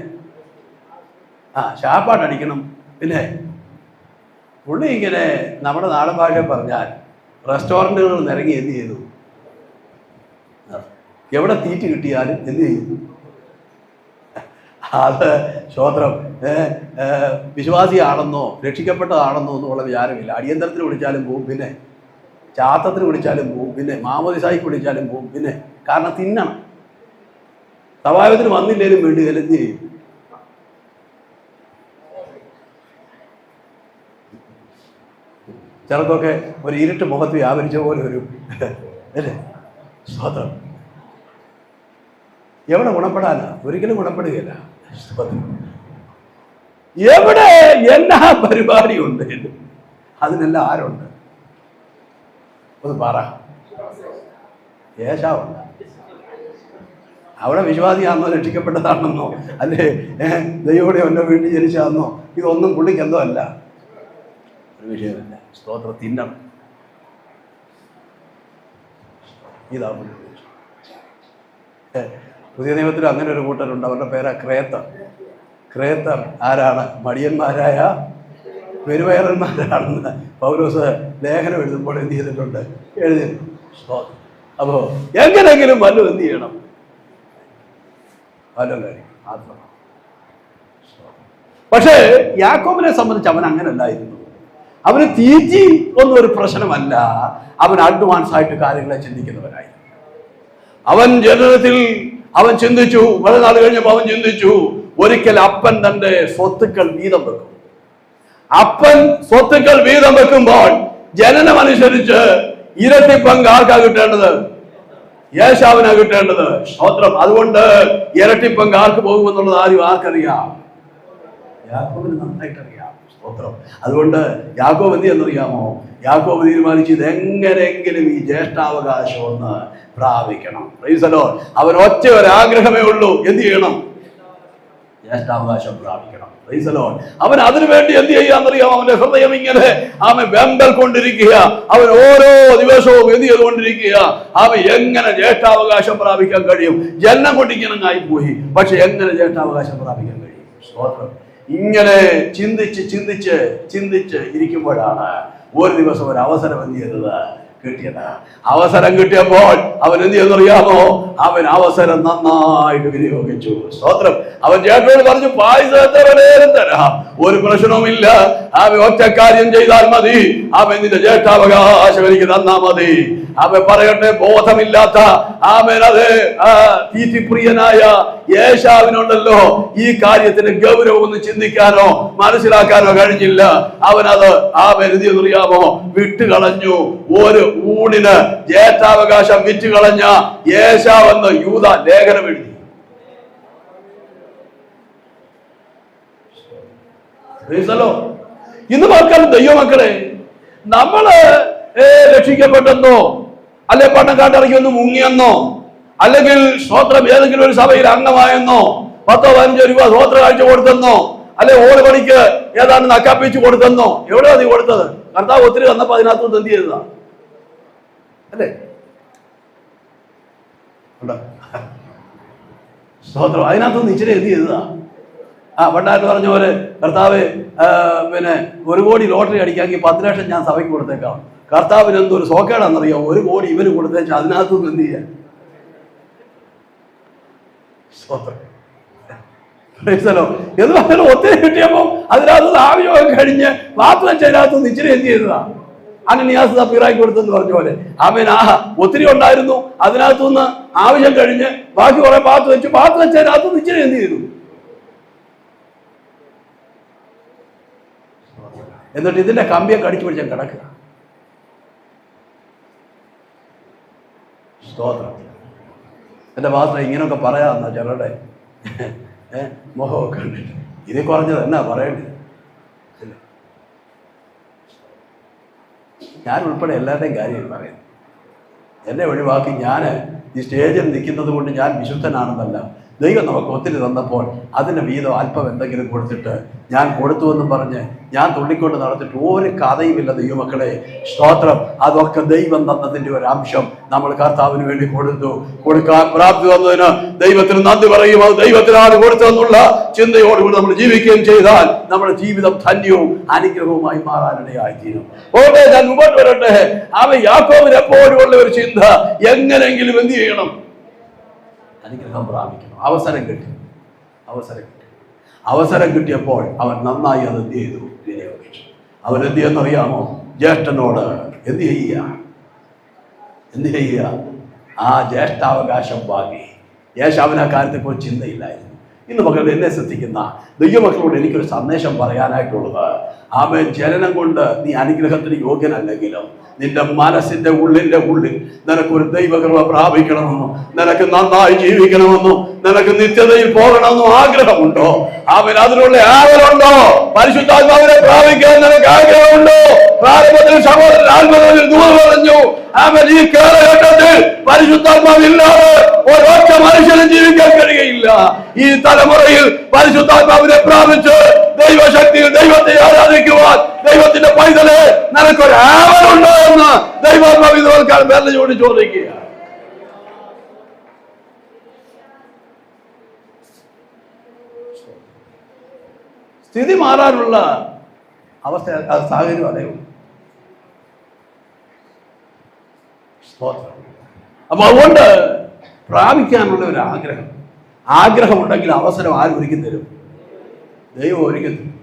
ശാപ്പാട്ടടിക്കണം, പിന്നെ പുള്ളി ഇങ്ങനെ നമ്മുടെ നാടൻ ഭാഷ പറഞ്ഞാൽ റെസ്റ്റോറൻറ്റുകളിൽ നിറങ്ങി എന്ത് ചെയ്തു? എവിടെ തീറ്റ് കിട്ടിയാലും എന്ത് ചെയ്തു? അത് സ്തോത്രം, വിശ്വാസിയാണെന്നോ രക്ഷിക്കപ്പെട്ടതാണെന്നോ എന്നുള്ള വിചാരമില്ല. അടിയന്തരത്തിന് വിളിച്ചാലും പോവും, പിന്നെ ചാത്തത്തിന് വിളിച്ചാലും പോവും, പിന്നെ മാമോദിസായിക്ക് വിളിച്ചാലും പോവും, പിന്നെ കാരണം തിന്നണം. സഭായത്തിന് വന്നില്ലേലും വേണ്ടി എന്ത് ചെയ്യും? ചിലർക്കൊക്കെ ഒരു ഇരുട്ട് മുഖത്ത് വ്യാപരിച്ച പോലെ ഒരു അല്ലേ സ്തോത്രം. എവിടെ ഗുണപ്പെടാനാ? ഒരിക്കലും ഗുണപ്പെടുകയില്ല. എവിടെ എല്ലാ പരിപാടിയുണ്ട് അതിനെല്ലാം ആരുണ്ട്? ഒന്ന് പറ. യേശാവുണ്ട്. അവിടെ വിശ്വാസിയാണെന്നോ രക്ഷിക്കപ്പെട്ടതാണെന്നോ അല്ലേ ദൈവയുടെ ഒന്നോ വീട്ടിൽ ജനിച്ചാണെന്നോ ഇതൊന്നും പുള്ളിക്ക് എന്തോ അല്ല, ഒരു വിഷയമല്ല. സ്തോത്രം. തിന്നണം. ഇതാ പുതിയ നിയമത്തിൽ അങ്ങനെ ഒരു കൂട്ടരുണ്ട്. അവരുടെ പേരാ ക്രേത്തർ. ക്രേത്തർ ആരാണ്? മടിയന്മാരായ പെരുവയറന്മാരാണെന്ന് പൗലോസ് ലേഖനം എഴുതുമ്പോൾ എന്ത് ചെയ്തിട്ടുണ്ട്? എഴുതിയിട്ടുണ്ട്. അപ്പോ എങ്ങനെയെങ്കിലും വല്ലതും എന്ത് ചെയ്യണം? വല്ലതും കാര്യം മാത്രം. പക്ഷേ യാക്കോബിനെ സംബന്ധിച്ച് അവൻ അങ്ങനല്ലായിരുന്നു. അവന് തീറ്റി ഒന്നും ഒരു പ്രശ്നമല്ല. അവൻ അഡ്വാൻസ് ആയിട്ട് കാര്യങ്ങളെ ചിന്തിക്കുന്നവനായി. അവൻ ജനനത്തിൽ അവൻ ചിന്തിച്ചു. വളരെ നാൾ കഴിഞ്ഞപ്പോൾ അവൻ ചിന്തിച്ചു, ഒരിക്കൽ അപ്പൻ തന്റെ സ്വത്തുക്കൾ വീതം വെക്കും. അപ്പൻ സ്വത്തുക്കൾ വീതം വെക്കുമ്പോൾ ജനനമനുസരിച്ച് ഇരട്ടി പങ്ക് ആർക്കാ കിട്ടേണ്ടത്? യേശാവിനാ കിട്ടേണ്ടത്. സ്തോത്രം. അതുകൊണ്ട് ഇരട്ടി പങ്ക് ആർക്ക് പോകുമെന്നുള്ളത് ആദ്യം ആർക്കറിയാം? യാക്കോബിന് നന്നായിട്ടറിയാം. അതുകൊണ്ട് യാക്കോബ് എന്ത് എന്നറിയാമോ? യാക്കോബ് തീരുമാനിച്ചു ഇതെങ്ങനെയെങ്കിലും ഈ ജ്യേഷ്ഠാവകാശം ഒന്ന് പ്രാപിക്കണം. Praise the Lord. അവൻ ഒറ്റ ഒരാഗ്രഹമേ ഉള്ളൂ, എന്ത് ചെയ്യണം? ജ്യേഷ്ഠാവകാശം പ്രാപിക്കണം. Praise the Lord. അവൻ അതിനുവേണ്ടി എന്ത് ചെയ്യാന്നറിയാം? അവന്റെ ഹൃദയം ഇങ്ങനെ അവൻ വെമ്പൽ കൊണ്ടിരിക്കുക. അവൻ ഓരോ ദിവസവും എന്ത് ചെയ്തുകൊണ്ടിരിക്കുക? അവൻ എങ്ങനെ ജ്യേഷ്ഠാവകാശം പ്രാപിക്കാൻ കഴിയും? ജന്മം കൊണ്ട് ഇങ്ങനെ ആയിപ്പോയി, പക്ഷെ എങ്ങനെ ജ്യേഷ്ഠാവകാശം പ്രാപിക്കാൻ കഴിയും? സ്തോത്രം. ഇങ്ങനെ ചിന്തിച്ച് ചിന്തിച്ച് ചിന്തിച്ച് ഇരിക്കുമ്പോഴാണ് ഒരു ദിവസം ഒരു അവസരം എന്ത് ചെയ്തത്? കിട്ടിയത്. അവസരം കിട്ടിയപ്പോൾ അവൻ എന്ത് ചെയ്യുന്നറിയാമോ? അവൻ അവസരം നന്നായിട്ട് വിനിയോഗിച്ചു. സ്തോത്രം. അവൻ ചേട്ടനോട് പറഞ്ഞു, പായസത്തെ വരേലും തരാം, ഒരു പ്രശ്നവുമില്ല, അവൻ ഒറ്റ കാര്യം ചെയ്താൽ മതി, അവൻ നിന്റെ ജ്യേഷ്ഠാവകാശം എനിക്ക് തന്നാ മതി. അവൻ പറയട്ടെ, ബോധമില്ലാത്ത അവൻ അത് തീറ്റിപ്രിയനായ യേശാവിനുണ്ടല്ലോ ഈ കാര്യത്തിന് ഗൗരവമൊന്നും ചിന്തിക്കാനോ മനസ്സിലാക്കാനോ കഴിഞ്ഞില്ല. അവനത് എന്തെന്നറിയാമോ? വിട്ടുകളഞ്ഞു. ഒരു ഊണിന് ജ്യേഷ്ഠാവകാശം വിറ്റുകളഞ്ഞ യേശാവെന്ന് യൂദ ലേഖനം എഴുതി. ഇന്ന് മക്കൾ, ദൈവമക്കളെ, നമ്മള് രക്ഷിക്കപ്പെട്ടെന്നോ അല്ലെ പണം കാട്ടിറക്കിയൊന്ന് മുങ്ങിയെന്നോ അല്ലെങ്കിൽ സ്വോത്രം ഏതെങ്കിലും ഒരു സഭയിൽ അംഗമായെന്നോ 10-15 രൂപ സ്വോത്ര കാഴ്ച കൊടുത്തെന്നോ അല്ലെ ഓട് പണിക്ക് ഏതാണ്ട് നക്കാപ്പിച്ച് കൊടുത്തെന്നോ എവിടെയാ നീ കൊടുത്തത്? കർത്താവ് ഒത്തിരി തന്നപ്പോ അതിനകത്ത് എന്ത് ചെയ്തതാ? അല്ലേ? സ്തോത്രം. അതിനകത്തൊന്ന് ഇച്ചിരി എന്ത് ചെയ്തതാ? പണ്ടായിട്ട് പറഞ്ഞ പോലെ കർത്താവ് പിന്നെ 1 കോടി ലോട്ടറി അടിക്കാമെങ്കിൽ 10 ലക്ഷം ഞാൻ സഭയ്ക്ക് കൊടുത്തേക്കാം. കർത്താവിന് എന്തൊരു സോക്കേടാണെന്നറിയാം. 1 കോടി ഇവന് കൊടുത്തേച്ചാൽ അതിനകത്തൊന്നും എന്ത് ചെയ്യാൻ? എന്ന് പറഞ്ഞാൽ ഒത്തിരി കിട്ടിയപ്പോ അതിനകത്ത് ആവശ്യമൊക്കെ കഴിഞ്ഞ് പാത്ത് വെച്ചതിനകത്ത് ഇച്ചിരി എന്ത് ചെയ്തതാ? അനനിയാസ് തപ്പീറാക്കി കൊടുത്തെന്ന് പറഞ്ഞ പോലെ അവൻ ഒത്തിരി ഉണ്ടായിരുന്നു, അതിനകത്തുനിന്ന് ആവശ്യം കഴിഞ്ഞ് ബാക്കി കുറെ പാത്ത് വെച്ചതിനകത്ത് ഇച്ചിരി എന്ത് ചെയ്തു? എന്നിട്ട് ഇതിന്റെ കമ്പിയെ കടിച്ചു പിടിച്ചാൽ കിടക്കുക. സ്തോത്രം. എന്റെ പാത്രം ഇങ്ങനെയൊക്കെ പറയാമെന്നാ ചിലരുടെ മുഖമൊക്കെ കണ്ടിട്ട്. ഇതിൽ കുറഞ്ഞത് എന്നാ പറയേണ്ടത്? ഞാൻ ഉൾപ്പെടെ എല്ലാവരുടെയും കാര്യം പറയുന്നു. എന്നെ ഒഴിവാക്കി ഞാൻ ഈ സ്റ്റേജിൽ നിൽക്കുന്നത് കൊണ്ട് ഞാൻ വിശുദ്ധനാണെന്നല്ല. ദൈവം നമുക്ക് ഒത്തിരി തന്നപ്പോൾ അതിന് വീതം അല്പം എന്തെങ്കിലും കൊടുത്തിട്ട് ഞാൻ കൊടുത്തു എന്ന് പറഞ്ഞ് ഞാൻ തുള്ളിക്കൊണ്ട് നടത്തിട്ട് ഒരു കഥയുമില്ല ദൈവമക്കളെ. സ്തോത്രം. അതൊക്കെ ദൈവം തന്നതിൻ്റെ ഒരു അംശം നമ്മൾ കർത്താവിന് വേണ്ടി കൊടുക്കാൻ പ്രാപ്തി വന്നതിന് ദൈവത്തിന് നന്ദി പറയും. അത് ദൈവത്തിനാണ് കൊടുത്തതെന്നുള്ള ചിന്തയോടുകൂടി നമ്മൾ ജീവിക്കുകയും ചെയ്താൽ നമ്മുടെ ജീവിതം ധന്യവും അനുഗ്രഹവുമായി മാറാനിടയായിത്തീരും. ഓക്കെ, ഞാൻ മുമ്പോട്ട് വരട്ടെ. അവൻ യാക്കോബിന് എപ്പോഴും ഉള്ള ഒരു ചിന്ത, എങ്ങനെയെങ്കിലും എന്ത് ചെയ്യണം? അനുഗ്രഹം പ്രാപിക്കണം. അവസരം കിട്ടിയപ്പോൾ അവൻ നന്നായി അത് എന്ത് ചെയ്തു? വിനിയോഗിച്ചു. അവൻ എന്ത് ചെയ്യുന്നറിയാമോ? ജ്യേഷ്ഠനോട് എന്ത് ചെയ്യുക? ആ ജ്യേഷ്ഠാവകാശം വാങ്ങി. യേശാവിന് ആ കാര്യത്തെക്കുറിച്ച് ചിന്തയില്ലായിരുന്നു. ഇന്ന് മക്കൾ എന്നെ ശ്രദ്ധിക്കുന്ന ദൈവമക്കളോട് എനിക്കൊരു സന്ദേശം പറയാനായിട്ടുള്ളത്, ആമേൻ, ജനനം കൊണ്ട് നീ അനുഗ്രഹത്തിന് യോഗ്യനല്ലെങ്കിലും നിന്റെ മനസ്സിന്റെ ഉള്ളിൽ നിനക്കൊരു ദൈവകൃപ പ്രാപിക്കണമെന്നും നിനക്ക് നന്നായി ജീവിക്കണമെന്നും നിനക്ക് നിത്യതയിൽ പോകണമെന്നും ആഗ്രഹമുണ്ടോ? ആമേൻ, അതിനുള്ള ആഗ്രഹമുണ്ടോ? പരിശുദ്ധാത്മാവിനെ പ്രാപിക്കാൻ നിനക്ക് ആഗ്രഹമുണ്ടോ? പ്രാരംഭത്തിൽ സഹോദരൻ ആത്മകത്തിൽ ദൂരം പറഞ്ഞു. ആമേൻ, ഈ കാലഘട്ടത്തിൽ പരിശുദ്ധാത്മാവില്ലാതെ ഒരൊറ്റ മനുഷ്യനും ജീവിക്കാൻ കഴിയുകയില്ല. ഈ തലമുറയിൽ പരിശുദ്ധാത്മാവിനെ പ്രാപിച്ച് ദൈവശക്തിയിൽ ദൈവത്തെ ആരാധിക്കുവാൻ ദൈവത്തിന്റെ പൈതലെ നിനക്കൊരു ആവലുണ്ടോ എന്ന് ദൈവാത്മാവ് ഇതുപോൽക്കാലം പേരിലൂടെ ചോദിക്കുക. സ്ഥിതി മാറാനുള്ള അവസ്ഥ, സാഹചര്യം അതേ ഉള്ളൂ. അപ്പൊ അതുകൊണ്ട് പ്രാപിക്കാനുള്ള ഒരു ആഗ്രഹമുണ്ടെങ്കിൽ അവസരം ആരും ഒരുക്കി തരും? ദൈവം ഒരുക്കി തരും.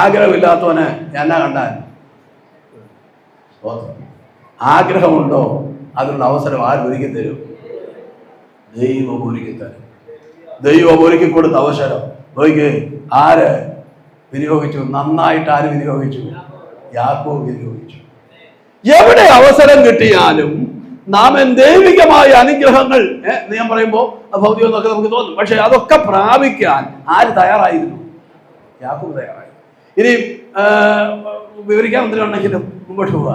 ആഗ്രഹമില്ലാത്തവന് എന്നാ കണ്ടാൽ? ആഗ്രഹമുണ്ടോ അതിനുള്ള അവസരം ആരും ഒരുക്കി തരും? ദൈവം ഒരുക്കി തരും. ദൈവം ഒരുക്കി കൊടുത്ത അവസരം നോക്കിക്കേ, ആര് വിനിയോഗിച്ചു? നന്നായിട്ട് ആര് വിനിയോഗിച്ചു? യാക്കോബ് വിനിയോഗിച്ചു. എവിടെ അവസരം കിട്ടിയാലും നാം ദൈവികമായ അനുഗ്രഹങ്ങൾ ഞാൻ പറയുമ്പോ ഭൗതികം എന്നൊക്കെ നമുക്ക് തോന്നും, പക്ഷെ അതൊക്കെ പ്രാപിക്കാൻ ആര് തയ്യാറായിരുന്നു? യാക്കോബ് തയ്യാറായി. ഇനി വിവരിക്കാൻ എന്തിനുണ്ടെങ്കിലും മുമ്പോട്ട് പോവുക.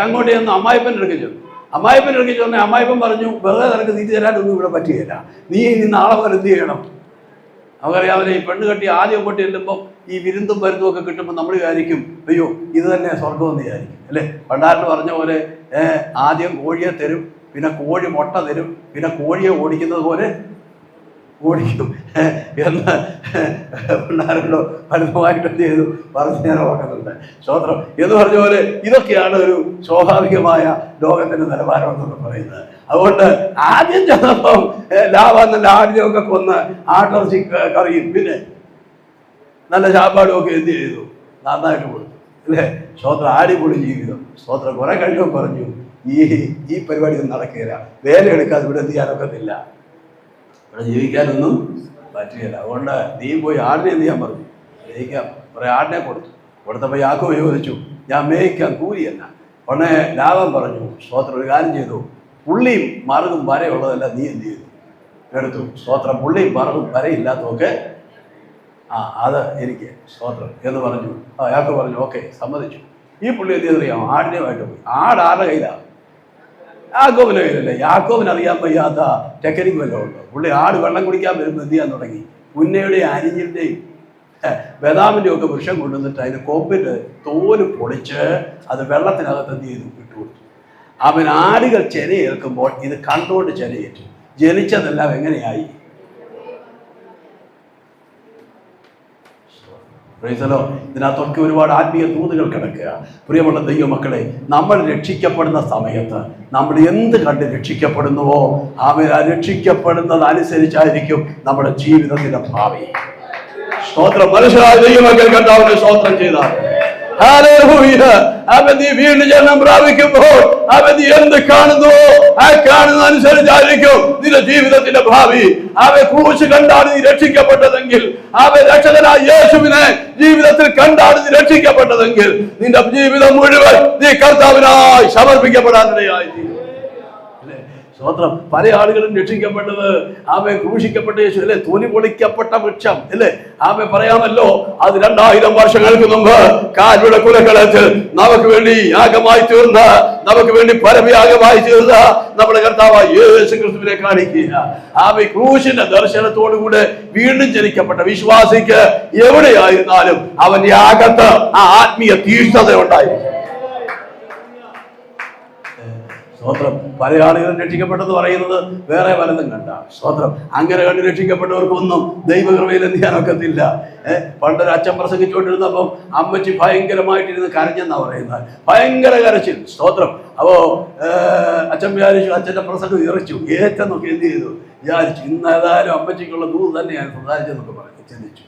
അങ്ങോട്ട് ചെന്ന് അമ്മായിപ്പൻ്റെ അടുക്കൽ ചെന്നു. അമ്മായിപ്പൻ്റെ അടുക്കൽ ചെന്ന് അമ്മായിപ്പൻ പറഞ്ഞു, വെറുതെ നിനക്ക് തീറ്റി തരാനൊന്നും ഇവിടെ പറ്റുകയില്ല, നീ ഇനി നാളെ പോലെ എന്ത് ചെയ്യണം? നമുക്കറിയാമല്ലേ, ഈ പെണ്ണ് കെട്ടി ആദ്യം കൊണ്ട് ചെല്ലുമ്പോൾ ഈ വിരുന്നും മരുന്നും ഒക്കെ കിട്ടുമ്പോൾ നമ്മൾ വിചാരിക്കും, അയ്യോ ഇത് തന്നെ സ്വർഗമെന്ന് വിചാരിക്കും അല്ലേ. പണ്ടാരന് പറഞ്ഞ പോലെ ആദ്യം കോഴിയെ തരും, പിന്നെ കോഴി മുട്ട തരും, പിന്നെ കോഴിയെ ഓടിക്കുന്നത് പോലെ ഓടിക്കും എന്ന് പിള്ളേരോട് ഫലമായിട്ട് എന്ത് ചെയ്തു പറഞ്ഞ് ഞാൻ ഓർക്കുന്നുണ്ട്. സ്തോത്രം എന്ന് പറഞ്ഞ പോലെ ഇതൊക്കെയാണ് ഒരു സ്വാഭാവികമായ ലോകത്തിന്റെ നിലവാരം എന്നൊക്കെ പറയുന്നത്. അതുകൊണ്ട് ആദ്യം ചെന്നപ്പം ലാഭം നല്ല ആടിനെയൊക്കെ കൊന്ന് ആട്ടിറച്ചി കറിയും പിന്നെ നല്ല ചാപ്പാടും ഒക്കെ എന്ത് ചെയ്തു, നന്നായിട്ട് കൊടുത്തു അല്ലേ. സ്തോത്രം അടിപൊളി ജീവിതം. സ്തോത്രം കുറെ കഴിയുമ്പോൾ പറഞ്ഞു, ഈ പരിപാടി ഒന്നും നടക്കുകയില്ല, വേല എടുക്കാതെ ഇവിടെ എന്ത് ചെയ്യാനൊക്കത്തില്ല, ഇവിടെ ജീവിക്കാനൊന്നും പറ്റുകയില്ല. അതുകൊണ്ട് നീ പോയി ആടിനെ എന്ത് ചെയ്യാൻ പറഞ്ഞു, മേയ്ക്കാം. കുറെ ആടിനെ കൊടുത്തപ്പോൾ യാക്കോബ് ചോദിച്ചു, ഞാൻ മേയ്ക്കാം, കൂലിയല്ല. ഉടനെ ലാഭം പറഞ്ഞു, സ്തോത്രം ഒരു കാര്യം ചെയ്തു, പുള്ളിയും മറുകും വരയുള്ളതല്ല നീ എന്ത് ചെയ്തു എടുത്തു. സ്തോത്രം പുള്ളിയും മറുകും വരയില്ലാത്തതൊക്കെ അത് എനിക്ക് സ്തോത്രം എന്ന് പറഞ്ഞു. യാക്കോബ് പറഞ്ഞു ഓക്കെ സമ്മതിച്ചു. ഈ പുള്ളി എന്ത് ചെയ്തറിയാം, ആടിനെയുമായിട്ട് പോയി. ആട് ആരുടെ കയ്യിലാണ്? യാക്കോബിന്റെ കയ്യിലല്ലേ. യാക്കോബിന് അറിയാൻ വയ്യാത്ത ടെക്നിക്ക് വല്ലതും ഉണ്ടോ? പുള്ളി ആട് വെള്ളം കുടിക്കാൻ വരുമ്പോൾ എന്ത് ചെയ്യാൻ തുടങ്ങി, പുന്നയുടെയും അരിഞ്ഞിൻ്റെയും ബദാമിൻ്റെയും ഒക്കെ വൃക്ഷം കൊണ്ടുവന്നിട്ട് അതിന് കൊമ്പിൻ്റെ തോല് പൊളിച്ച് അത് വെള്ളത്തിനകത്ത് എന്ത് ചെയ്തു ഇട്ടുകൊടുത്തു. അവൻ ആടുകൾ ചെനയേൽക്കുമ്പോൾ ഇത് കണ്ടുകൊണ്ട് ചെനയേറ്റു. ജനിച്ചതെല്ലാം എങ്ങനെയായി? ഇതിനകത്തൊക്കെ ഒരുപാട് ആത്മീയ തൂതുകൾ കിടക്കുക. പ്രിയമുള്ള ദൈവമക്കളെ, നമ്മൾ രക്ഷിക്കപ്പെടുന്ന സമയത്ത് നമ്മൾ എന്ത് കണ്ട് രക്ഷിക്കപ്പെടുന്നുവോ അവൻ രക്ഷിക്കപ്പെടുന്നത് അനുസരിച്ചായിരിക്കും നമ്മുടെ ജീവിതത്തിന്റെ ഭാവി. സ്തോത്രം. മനുഷ്യരായ ദൈവമക്കൾ കർത്താവിനെ സ്തോത്രം ചെയ്താൽ അവൻ നീ വീണ്ടും ജന്മം പ്രാപിക്കുമ്പോൾ അവൻ നീ എന്ത് കാണുന്നുവോ ആ കാണുന്ന അനുസരിച്ചായിരിക്കും നിന്റെ ജീവിതത്തിന്റെ ഭാവി. അവൻ ക്രൂശ് കണ്ടാണ് നീ രക്ഷിക്കപ്പെട്ടതെങ്കിൽ, അവൻ രക്ഷകനായ യേശുവിനെ ജീവിതത്തിൽ കണ്ടാണ് നീ രക്ഷിക്കപ്പെട്ടതെങ്കിൽ, നിന്റെ ജീവിതം മുഴുവൻ നീ കർത്താവിനായി സമർപ്പിക്കപ്പെടാനിടയായി. സ്തോത്രം. പല ആളുകളും രക്ഷിക്കപ്പെട്ടത് ആമേ ക്രൂശിക്കപ്പെട്ട യേശു അല്ലെ, തൊലി പൊളിക്കപ്പെട്ട വൃക്ഷം അല്ലേ. ആമേ പറയാമല്ലോ, അത് 2000 വർഷങ്ങൾക്ക് മുമ്പ് കാൽവിടെ കുലകളത്തിൽ നമുക്ക് വേണ്ടി യാഗമായി തീർന്ന, നമുക്ക് വേണ്ടി പരമയാഗമായി തീർന്ന നമ്മുടെ കർത്താവായ യേശു ക്രിസ്തുവിനെ കാണിക്കുക. ആമേ ക്രൂശിന്റെ ദർശനത്തോടുകൂടെ വീണ്ടും ജനിക്കപ്പെട്ട വിശ്വാസിക്ക് എവിടെയായിരുന്നാലും അവന്റെ അകത്ത് ആ ആത്മീയ തീഷ്ണത ഉണ്ടായിരുന്നു. സ്തോത്രം. പല ആളുകളും രക്ഷിക്കപ്പെട്ടെന്ന് പറയുന്നത് വേറെ പലതും കണ്ട. സ്തോത്രം. അങ്ങനെ കണ്ട് രക്ഷിക്കപ്പെട്ടവർക്കൊന്നും ദൈവകൃപയിൽ എന്ത് ചെയ്യാനൊക്കത്തില്ല. പണ്ടൊരു അച്ഛൻ പ്രസംഗിച്ചുകൊണ്ടിരുന്നപ്പം അമ്മച്ചി ഭയങ്കരമായിട്ടിരുന്ന് കരഞ്ഞെന്നാ പറയുന്നത്, ഭയങ്കര കരച്ചിൽ. സ്തോത്രം. അപ്പോ അച്ഛൻ വിചാരിച്ചു, അച്ഛന്റെ പ്രസംഗം ഇറച്ചു ഏറ്റെന്നൊക്കെ എന്ത് ചെയ്തു വിചാരിച്ചു, ഇന്ന് ഏതായാലും അമ്മച്ചിക്കുള്ള ദൂത് തന്നെയാണ് സംസാരിച്ചെന്നൊക്കെ പറഞ്ഞു ചിന്തിച്ചു.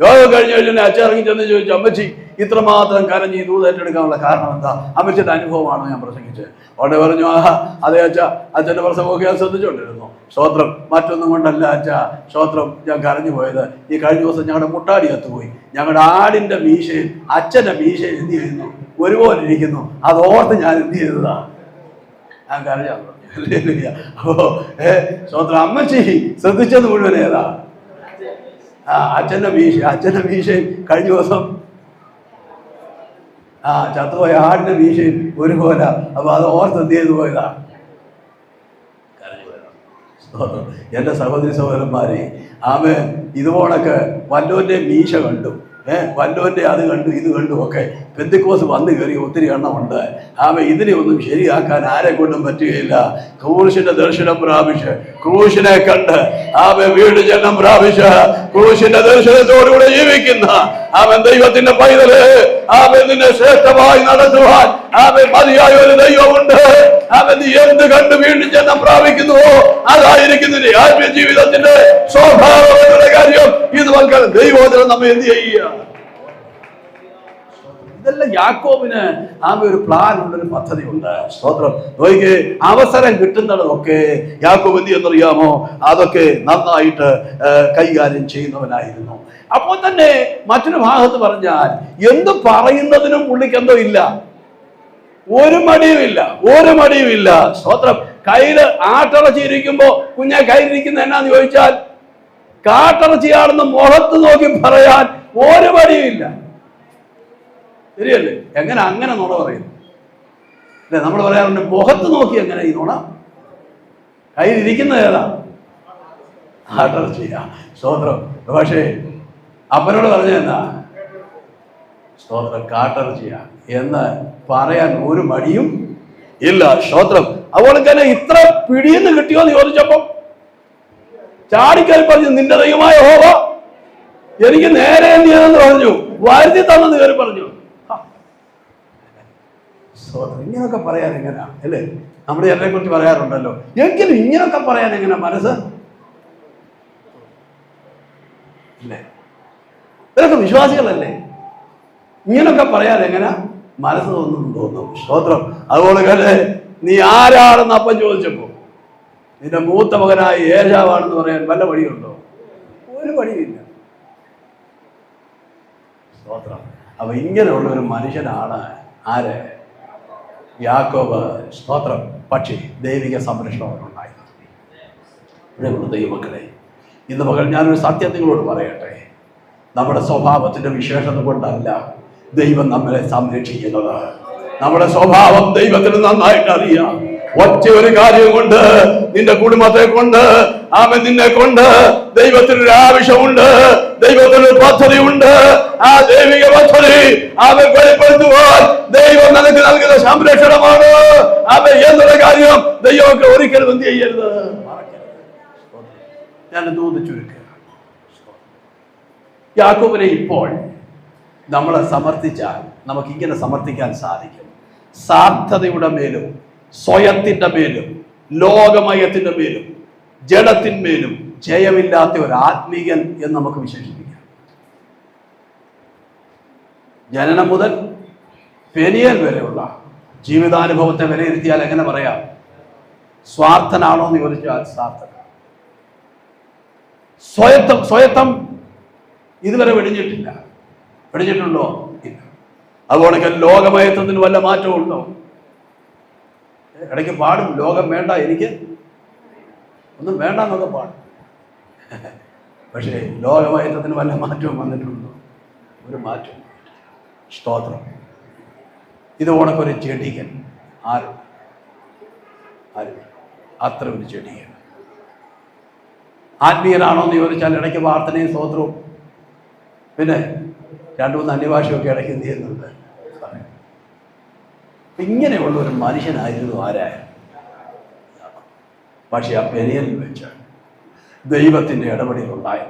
യോഗം കഴിഞ്ഞ് കഴിഞ്ഞാൽ അച്ഛൻ ഇറങ്ങി ചെന്ന് ചോദിച്ചു, അമ്മച്ചി ഇത്രമാത്രം കരഞ്ഞ് ഈ ദൂത് ഏറ്റെടുക്കാനുള്ള കാരണം എന്താ? അമ്മച്ചിയുടെ അനുഭവമാണോ ഞാൻ പ്രസംഗിച്ചത്? ഉടനെ പറഞ്ഞു, അതേ അച്ഛ, അച്ഛൻ്റെ പ്രസംഗമൊക്കെ ഞാൻ ശ്രദ്ധിച്ചുകൊണ്ടിരുന്നു. സ്തോത്രം. മറ്റൊന്നും കൊണ്ടല്ല അച്ഛ, സ്തോത്രം, ഞാൻ കരഞ്ഞു പോയത് ഈ കഴിഞ്ഞ ദിവസം ഞങ്ങളുടെ മുട്ടാടി അത്തുപോയി. ഞങ്ങളുടെ ആടിന്റെ മീശയും അച്ഛൻ്റെ മീശയും എന്ത് ചെയ്യുന്നു, ഒരുപോലെ ഇരിക്കുന്നു. അതോർത്ത് ഞാൻ എന്ത് ചെയ്തതാ, ഞാൻ കരഞ്ഞാ പറഞ്ഞു. അപ്പോ സ്തോത്രം. അമ്മച്ചി ശ്രദ്ധിച്ചത് മുഴുവൻ ഏതാ? അച്ഛൻ്റെ മീശയും കഴിഞ്ഞ ദിവസം ചത്തുപോയ ആടിന്റെ മീശയും ഒരുപോലെ. അപ്പൊ അത് ഓർത്ത് എന്ത് ചെയ്തു പോയതാ, എന്റെ സഹോദരി സഹോദരന്മാരെ, ആമേ ഇതുപോലൊക്കെ വല്ലോന്റെ മീശ കണ്ടു, വല്ലോന്റെ അത് കണ്ടു ഇത് കണ്ടു ഒക്കെ പെന്തക്കോസ് വന്നു കയറി ഒത്തിരി എണ്ണമുണ്ട്. ആമേ ഇതിനെ ഒന്നും ശരിയാക്കാൻ ആരെ കൊണ്ടും പറ്റുകയില്ല. ക്രൂശിന്റെ ദർശനം പ്രാപിച്ച്, ക്രൂശിനെ കണ്ട് ആമേ വീണ്ടും ജന്മം പ്രാപിച്ച്, ക്രൂശിന്റെ ദർശനത്തോടുകൂടെ ജീവിക്കുന്ന അവൻ ദൈവത്തിന്റെ പൈതല്, അവൻ നിന്നെ ശ്രേഷ്ഠമായി നടത്തുവാൻ അവൻ മതിയായ ഒരു ദൈവമുണ്ട്. അവൻ നീ എന്ത് കണ്ട് വീണ്ടും ജന്മം പ്രാപിക്കുന്നുവോ അതായിരിക്കും നിന്റെ ആത്മീയ ജീവിതത്തിന്റെ സ്വഭാവങ്ങളുടെ കാര്യം. ഇത് മക്കൾ ദൈവോദരം നമ്മെ എന്ത് ചെയ്യുക? ഇതെല്ലാം യാക്കോബിന് ഒരു പ്ലാൻ ഉണ്ട്, ഒരു പദ്ധതി ഉണ്ട്. സ്തോത്രം. നോക്കിക്കേ, അവസരം കിട്ടുന്നതൊക്കെ യാക്കോബ് എന്ത് എന്നറിയാമോ, അതൊക്കെ നന്നായിട്ട് കൈകാര്യം ചെയ്യുന്നവനായിരുന്നു. അപ്പോൾ തന്നെ മറ്റൊരു ഭാഗത്ത് പറഞ്ഞാൽ എന്ത് പറയുന്നതിനും പുള്ളിക്ക് എന്തോ ഇല്ല, ഒരു മടിയുമില്ല. സ്തോത്രം. കയ്യില് ആട്ടിറച്ചി ഇരിക്കുമ്പോ കുഞ്ഞെ കയ്യിലിരിക്കുന്ന എന്നാന്ന് ചോദിച്ചാൽ കാട്ടിറച്ചിയാണെന്ന് മുഖത്ത് നോക്കി പറയാൻ ഒരു മടിയുമില്ല. ശരിയല്ലേ? എങ്ങനെ അങ്ങനെ നുണ പറയുന്നു അല്ലെ? നമ്മൾ പറയാറുണ്ട് മുഖത്ത് നോക്കി എങ്ങനെ ഈ നുണ, കയ്യിലിരിക്കുന്ന ഏതാ? ആട്ടർച്ചിയാ. സ്തോത്രം. പക്ഷേ അപ്പനോട് പറഞ്ഞ എന്താ? സ്തോത്രം, കാട്ടർച്ചിയാ എന്ന് പറയാൻ ഒരു മടിയും ഇല്ല. സ്തോത്രം. അതുപോലെ തന്നെ ഇത്ര പിടിയെന്ന് കിട്ടിയോ എന്ന് ചോദിച്ചപ്പോ ചാടിക്കറി പറഞ്ഞു, നിന്റെ ദൈവമായ യഹോവ എനിക്ക് നേരെ എന്ന് പറഞ്ഞു, വരുത്തി തന്നെന്ന് കയറി പറഞ്ഞു. ഇങ്ങനൊക്കെ പറയാൻ എങ്ങനെയാ അല്ലേ? നമ്മുടെ എന്നെ കുറിച്ച് പറയാറുണ്ടല്ലോ, എങ്കിലും ഇങ്ങനൊക്കെ പറയാൻ എങ്ങനെ മനസ്സ് അല്ലേ? ഇതൊക്കെ വിശ്വാസികളല്ലേ? ഇങ്ങനൊക്കെ പറയാൻ എങ്ങനെ മനസ്സ് തോന്നും. സ്തോത്രം. അതുപോലെ തന്നെ നീ ആരാണെന്ന് അപ്പം ചോദിച്ചപ്പോ നിന്റെ മൂത്ത മകനായ ഏശാവാണെന്ന് പറയാൻ വല്ല വഴിയുണ്ടോ? ഒരു വഴിയില്ല. സ്തോത്രം. അപ്പൊ ഇങ്ങനെയുള്ള ഒരു മനുഷ്യനാണ് ആര്? യാക്കോബ്. സ്തോത്രം. പക്ഷേ ദൈവിക സംരക്ഷണം അവനുണ്ടായിരുന്നു. ഇവിടെയുള്ള ദൈവമക്കളെ, ഇന്ന് മകൾ ഞാനൊരു സത്യം നിങ്ങളോട് പറയട്ടെ. നമ്മുടെ സ്വഭാവത്തിന്റെ വിശേഷത കൊണ്ടല്ല ദൈവം നമ്മളെ സംരക്ഷിക്കുന്നത്. നമ്മുടെ സ്വഭാവം ദൈവത്തിന് നന്നായിട്ട് അറിയാം. ഒറ്റ ഒരു കാര്യം കൊണ്ട്, നിന്റെ കുടുംബത്തെ കൊണ്ട്, അവൻ നിന്നെ കൊണ്ട് ദൈവത്തിനൊരു ആവശ്യമുണ്ട്, ദൈവത്തിനൊരു പദ്ധതി ഉണ്ട്. ആ ദൈവിക പദ്ധതി അവൻ വെളിപ്പെടുത്തുവാൻ ദൈവം നിനക്ക് നൽകുന്ന സംരക്ഷണമാണ്. അവൻ എന്നുള്ള കാര്യം ദൈവമൊക്കെ ഒരിക്കലും എന്ത് ചെയ്യരുത്, ഞാൻ ദൂത് ചുരുക്കുക. യാക്കോബിനെ ഇപ്പോൾ നമ്മളെ സമർത്ഥിച്ചാൽ നമുക്ക് ഇങ്ങനെ സമർത്ഥിക്കാൻ സാധിക്കും. സാധ്യതയുടെ മേലും സ്വയത്തിന്റെ മേലും ലോകമയത്തിന്റെ മേലും ജഡത്തിന്മേലും ജയമില്ലാത്ത ഒരു ആത്മീയൻ എന്ന് നമുക്ക് വിശേഷിപ്പിക്കാം. ജനനം മുതൽ പെനിയൽ വരെയുള്ള ജീവിതാനുഭവത്തെ വിലയിരുത്തിയാൽ എങ്ങനെ പറയാം? സ്വാർത്ഥനാണോ എന്ന് ചോദിച്ചാൽ സ്വാർത്ഥന. സ്വയത്തം ഇതുവരെ വെടിഞ്ഞിട്ടില്ല. വെടിഞ്ഞിട്ടുണ്ടോ? ഇല്ല. അതുപോലെ ലോകമയത്വത്തിന് വല്ല മാറ്റവും ഉണ്ടോ? ഇടയ്ക്ക് പാടും, ലോകം വേണ്ട, എനിക്ക് ഒന്നും വേണ്ട എന്നൊക്കെ പാടും. പക്ഷേ ലോകമയത്വത്തിന് വല്ല മാറ്റവും വന്നിട്ടുണ്ടോ? ഒരു മാറ്റവും. സ്തോത്രം. ഇത് ഓണക്കൊരു ചെടികൻ. ആരും അത്ര ഒരു ചെടികൻ. ആത്മീയനാണോ എന്ന് ചോദിച്ചാൽ ഇടയ്ക്ക് പ്രാർത്ഥനയും സ്തോത്രവും പിന്നെ 2-3 അന്യഭാഷയൊക്കെ ഇടയ്ക്ക് എന്ത് ചെയ്യുന്നുണ്ട്. ഇങ്ങനെയുള്ള ഒരു മനുഷ്യനായിരുന്നു ആരായ. പക്ഷെ ആ പെനിയലിൽ വെച്ച് ദൈവത്തിൻ്റെ ഇടപെടലുണ്ടായി.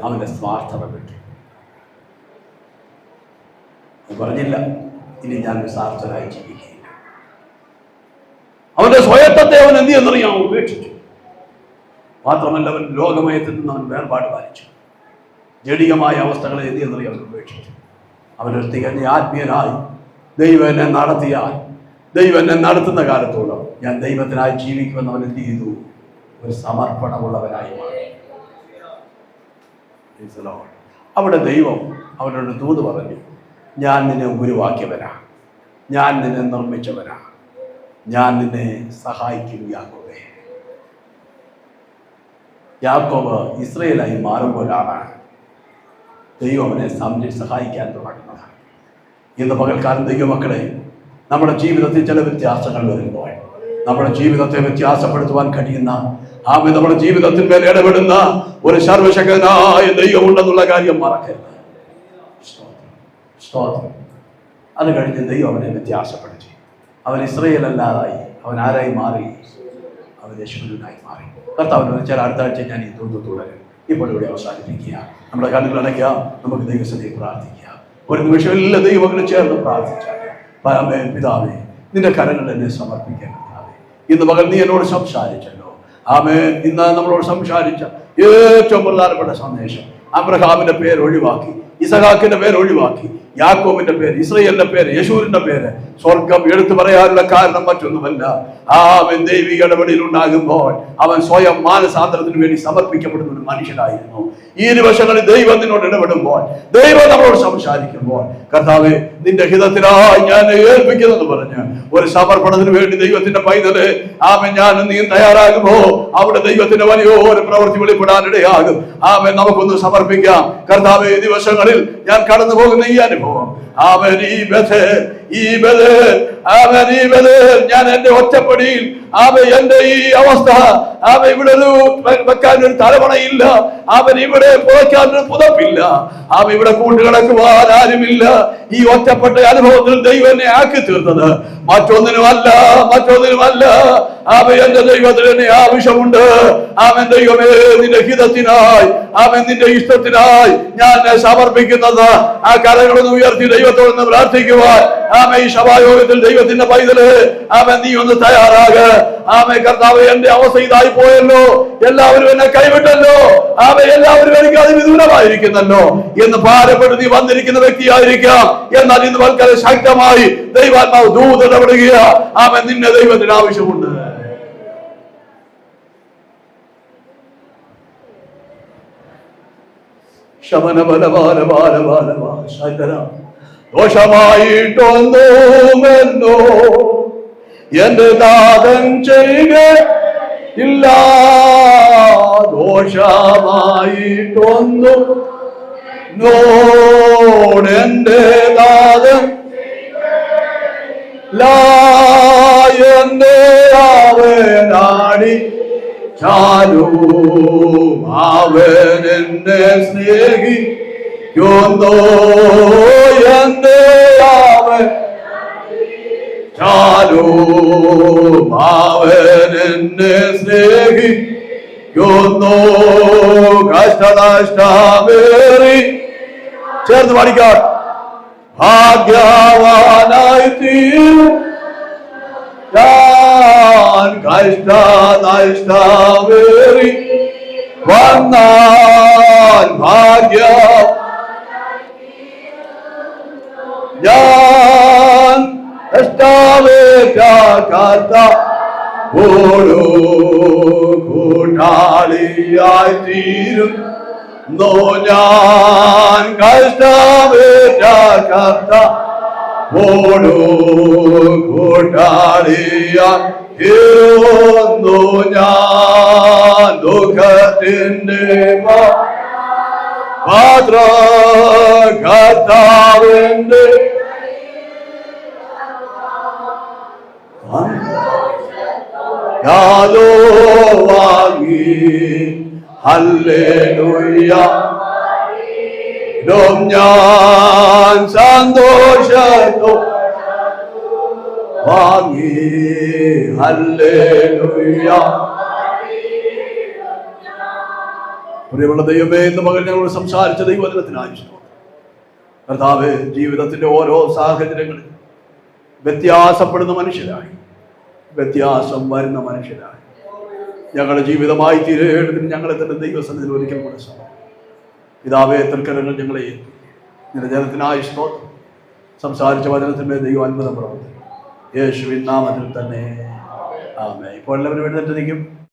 അവന്റെ സ്വാർത്ഥത വിട്ടു. പറഞ്ഞില്ല, ഇനി ഞാൻ സ്വാർത്ഥനായി ജീവിക്കുകയില്ല. അവന്റെ സ്വയത്തത്തെ അവൻ എന്ത് ചെയ്യുന്നറിയാം? ഉപേക്ഷിച്ചു. മാത്രമല്ല അവൻ ലോകമയത്തിൽ നിന്ന് അവൻ വേർപാട് പാലിച്ചു. ജഡികമായ അവസ്ഥകളെ എന്ത് ചെയ്യുന്നറിയാം? അവൻ ഉപേക്ഷിച്ചു. അവനൊരു തികഞ്ഞ ആത്മീയനായി ദൈവം എന്നെ നടത്തിയാൽ, ദൈവം എന്നെ നടത്തുന്ന കാലത്തോളം ഞാൻ ദൈവത്തിനായി ജീവിക്കുമെന്ന് അവൻ എന്ത് ചെയ്തു? ഒരു സമർപ്പണമുള്ളവനായി മാറി. അവിടെ ദൈവം അവനോട് ദൂത് പറഞ്ഞു, ഞാൻ നിന്നെ ഉരുവാക്കിയവനാ, ഞാൻ നിന്നെ നിർമ്മിച്ചവനാ, ഞാൻ നിന്നെ സഹായിക്കും യാക്കോബേ. യാക്കോബ് ഇസ്രയേലായി മാറുമ്പോഴാണ് ദൈവം അവനെ സഹായിക്കാൻ തുടങ്ങുന്നത്. ഇന്ന് പകൽക്കാലം ദൈവമക്കളെ, നമ്മുടെ ജീവിതത്തിൽ ചില വ്യത്യാസങ്ങൾ വരുമ്പോൾ നമ്മുടെ ജീവിതത്തെ വ്യത്യാസപ്പെടുത്തുവാൻ കഴിയുന്ന നമ്മുടെ ജീവിതത്തിന്മേൽ ഇടപെടുന്ന ഒരു സർവശക്തനായ ദൈവമുണ്ടെന്നുള്ള കാര്യം മറക്കരുത്. അത് കഴിഞ്ഞ് ദൈവം അവനെ വ്യത്യാസപ്പെടുത്തി. അവൻ ഇസ്രയേലല്ലാതായി. അവൻ ആരായി മാറി? അവൻ യേശുവിനായി മാറി. കർത്താവിനോട് ചില അടുത്ത ആഴ്ച ഞാൻ ഈ തുടരും. ഇപ്പോൾ ഇവിടെ അവസാനിപ്പിക്കുക. നമ്മുടെ കണ്ണുകൾ അടയ്ക്കാം. നമുക്ക് ദൈവസന്നിധിയിൽ പ്രാർത്ഥിക്കാം. ഒരു നിമിഷം എല്ലാ ദൈവങ്ങളും ചേർന്ന് പ്രാർത്ഥിച്ചാൽ, പിതാവേ, നിന്റെ കരങ്ങൾ എന്നെ സമർപ്പിക്കാൻ. ഇന്ന് പകൽ നീ എന്നോട് സംസാരിച്ചല്ലോ. ആമേൻ. ഇന്ന് നമ്മളോട് സംസാരിച്ച ഏറ്റവും പ്രധാനപ്പെട്ട സന്ദേശം, അബ്രഹാമിന്റെ പേര് ഒഴിവാക്കി, ഇസഹാക്കിന്റെ പേര് ഒഴിവാക്കി, യാക്കോബിന്റെ പേര്, ഇസ്രയേലിന്റെ പേര്, യേശുവിന്റെ പേര് സ്വർഗം എടുത്തു പറയാനുള്ള കാരണം മറ്റൊന്നുമല്ല. അവൻ ദൈവിക ഇടപെടൽ ഉണ്ടാകുമ്പോൾ അവൻ സ്വയം മാനസാന്തരത്തിന് വേണ്ടി സമർപ്പിക്കപ്പെടുന്ന ഒരു മനുഷ്യനായിരുന്നു. ഈ ദിവസങ്ങളിൽ ദൈവം നിന്നോട് ഇടപെടുമ്പോൾ, ദൈവം നമ്മളോട് സംസാരിക്കുമ്പോൾ, കർത്താവേ, നിന്റെ ഹിതത്തിനായി ഞാൻ ഏൽപ്പിക്കുന്നെന്ന് പറഞ്ഞ് ഒരു സമർപ്പണത്തിന് വേണ്ടി ദൈവത്തിന്റെ പൈതല് ആമൻ ഞാൻ നീ തയ്യാറാകുമ്പോ അവിടെ ദൈവത്തിന്റെ വലിയൊരു പ്രവൃത്തി വെളിപ്പെടാനിടയാകും. ആമൻ. നമുക്കൊന്ന് സമർപ്പിക്കാം. കർത്താവേ, ഈ ദിവസങ്ങളിൽ ഞാൻ കടന്നു പോകുന്ന ഈ അനുഭവം അനുഭവം. അവൻ ഈ ബദൽ ഞാൻ എന്റെ ഒറ്റപ്പടിയിൽ എന്റെ ഈ അവസ്ഥ ഇവിടെ ഒരു വെക്കാൻ ഒരു തലമുണയില്ല, ഇവിടെ പുറയ്ക്കാൻ ഒരു പുതപ്പില്ല, ഇവിടെ കൂട്ടുകിടക്കുവാൻ ആരുമില്ല. ഈ ഒറ്റപ്പെട്ട അനുഭവത്തിൽ ദൈവം എന്നെ ആക്കി തീർത്തത് മറ്റൊന്നിനുമല്ല. എന്റെ ദൈവത്തിന് എന്നെ ആവശ്യമുണ്ട്. ദൈവമേ, നിന്റെ ഹിതത്തിനായി നിന്റെ ഇഷ്ടത്തിനായി ഞാൻ സമർപ്പിക്കുന്നത്. ആ കരങ്ങളൊന്ന് ഉയർത്തി ദൈവത്തോടൊന്ന് പ്രാർത്ഥിക്കുവാൻ ഈ സഭായോഗത്തിൽ ദൈവത്തിന്റെ പൈതല് നീ ഒന്ന് തയ്യാറാക. കർത്താവ്, എന്റെ അവസ്ഥ ഇതായി പോയല്ലോ, എല്ലാവരും എന്നെ കൈവിട്ടല്ലോ, എല്ലാവരും എനിക്ക് അതിവിദൂരമായിരിക്കുന്നല്ലോ എന്ന് ഭാരപ്പെട്ട് നീ വന്നിരിക്കുന്ന വ്യക്തിയായിരിക്കാം. എന്നാൽ ഇന്ന് വളരെ ശക്തമായി ദൈവാത്മാവ് ദൂതപ്പെടുക. നിന്നെ ദൈവത്തിന് ആവശ്യമുണ്ട്. ദോഷമായിട്ടൊന്നുമെന്നോ എന്റെ ദാതൻ ചെയ്യുക ഇല്ല. ദോഷമായിട്ടൊന്നും നോടെന്റെ ദാതൻ എന്റെ അവനാടി ചാലൂ. അവൻ എന്നെ സ്നേഹിക്കുന്നോ എന്റെ അവൻ ചാലൂ. അവൻ എന്നെ സ്നേഹിക്കുന്നോ. കഷ്ടനഷ്ടമേറി ചേർന്ന് പാടിക്കാൻ ഭാഗ്യവാനായി തീരും ഞാൻ. കഷ്ടനഷ്ടമേറി വന്നാൽ ഭാഗ്യം ഞാൻ. കഷ്ടമേറ്റാക്കാത്ത ഓരോ കൂട്ടാളിയായി തീരുന്നോ ഞാൻ. കഷ്ടമേറ്റാക്കാത്ത ഓരോ കൂട്ടാളിയായി തീരുന്നു ഞാൻ. ദുഃഖത്തിന്റെ പാത്ര കർത്താവിന്റെ യാലോ വാങ്ങി ഹല്ലേലൂയ ഞാൻ സന്തോഷത്തോ വാങ്ങി ഹല്ലേലൂയ. പ്രിയമുള്ള ദൈവമേ, ഇന്ന് മകൻ ഞങ്ങളോട് സംസാരിച്ച ദൈവവചനത്തിനായി കർത്താവേ, ജീവിതത്തിന്റെ ഓരോ സാഹചര്യങ്ങളിൽ വ്യത്യാസപ്പെടുന്ന മനുഷ്യരായി, വ്യത്യാസം വരുന്ന മനുഷ്യരായി ഞങ്ങളുടെ ജീവിതമായി തീരേണ്ടതിന് ഞങ്ങളെ തന്നെ ദൈവസന്നിധിയിൽ ഒരിക്കൽ കൂടെ പിതാവേ, തൽക്കരങ്ങൾ ഞങ്ങളെ നിന്റെ ജനത്തിനായി സ്തോത്രം. സംസാരിച്ച വചനത്തിന്മേൽ ദൈവം അത്ഭുതം പ്രവർത്തിക്കും യേശുവിൻ നാമത്തിൽ തന്നെ ആമേൻ. ഇപ്പോൾ എല്ലാവരും എഴുന്നേറ്റ് നിൽക്കും.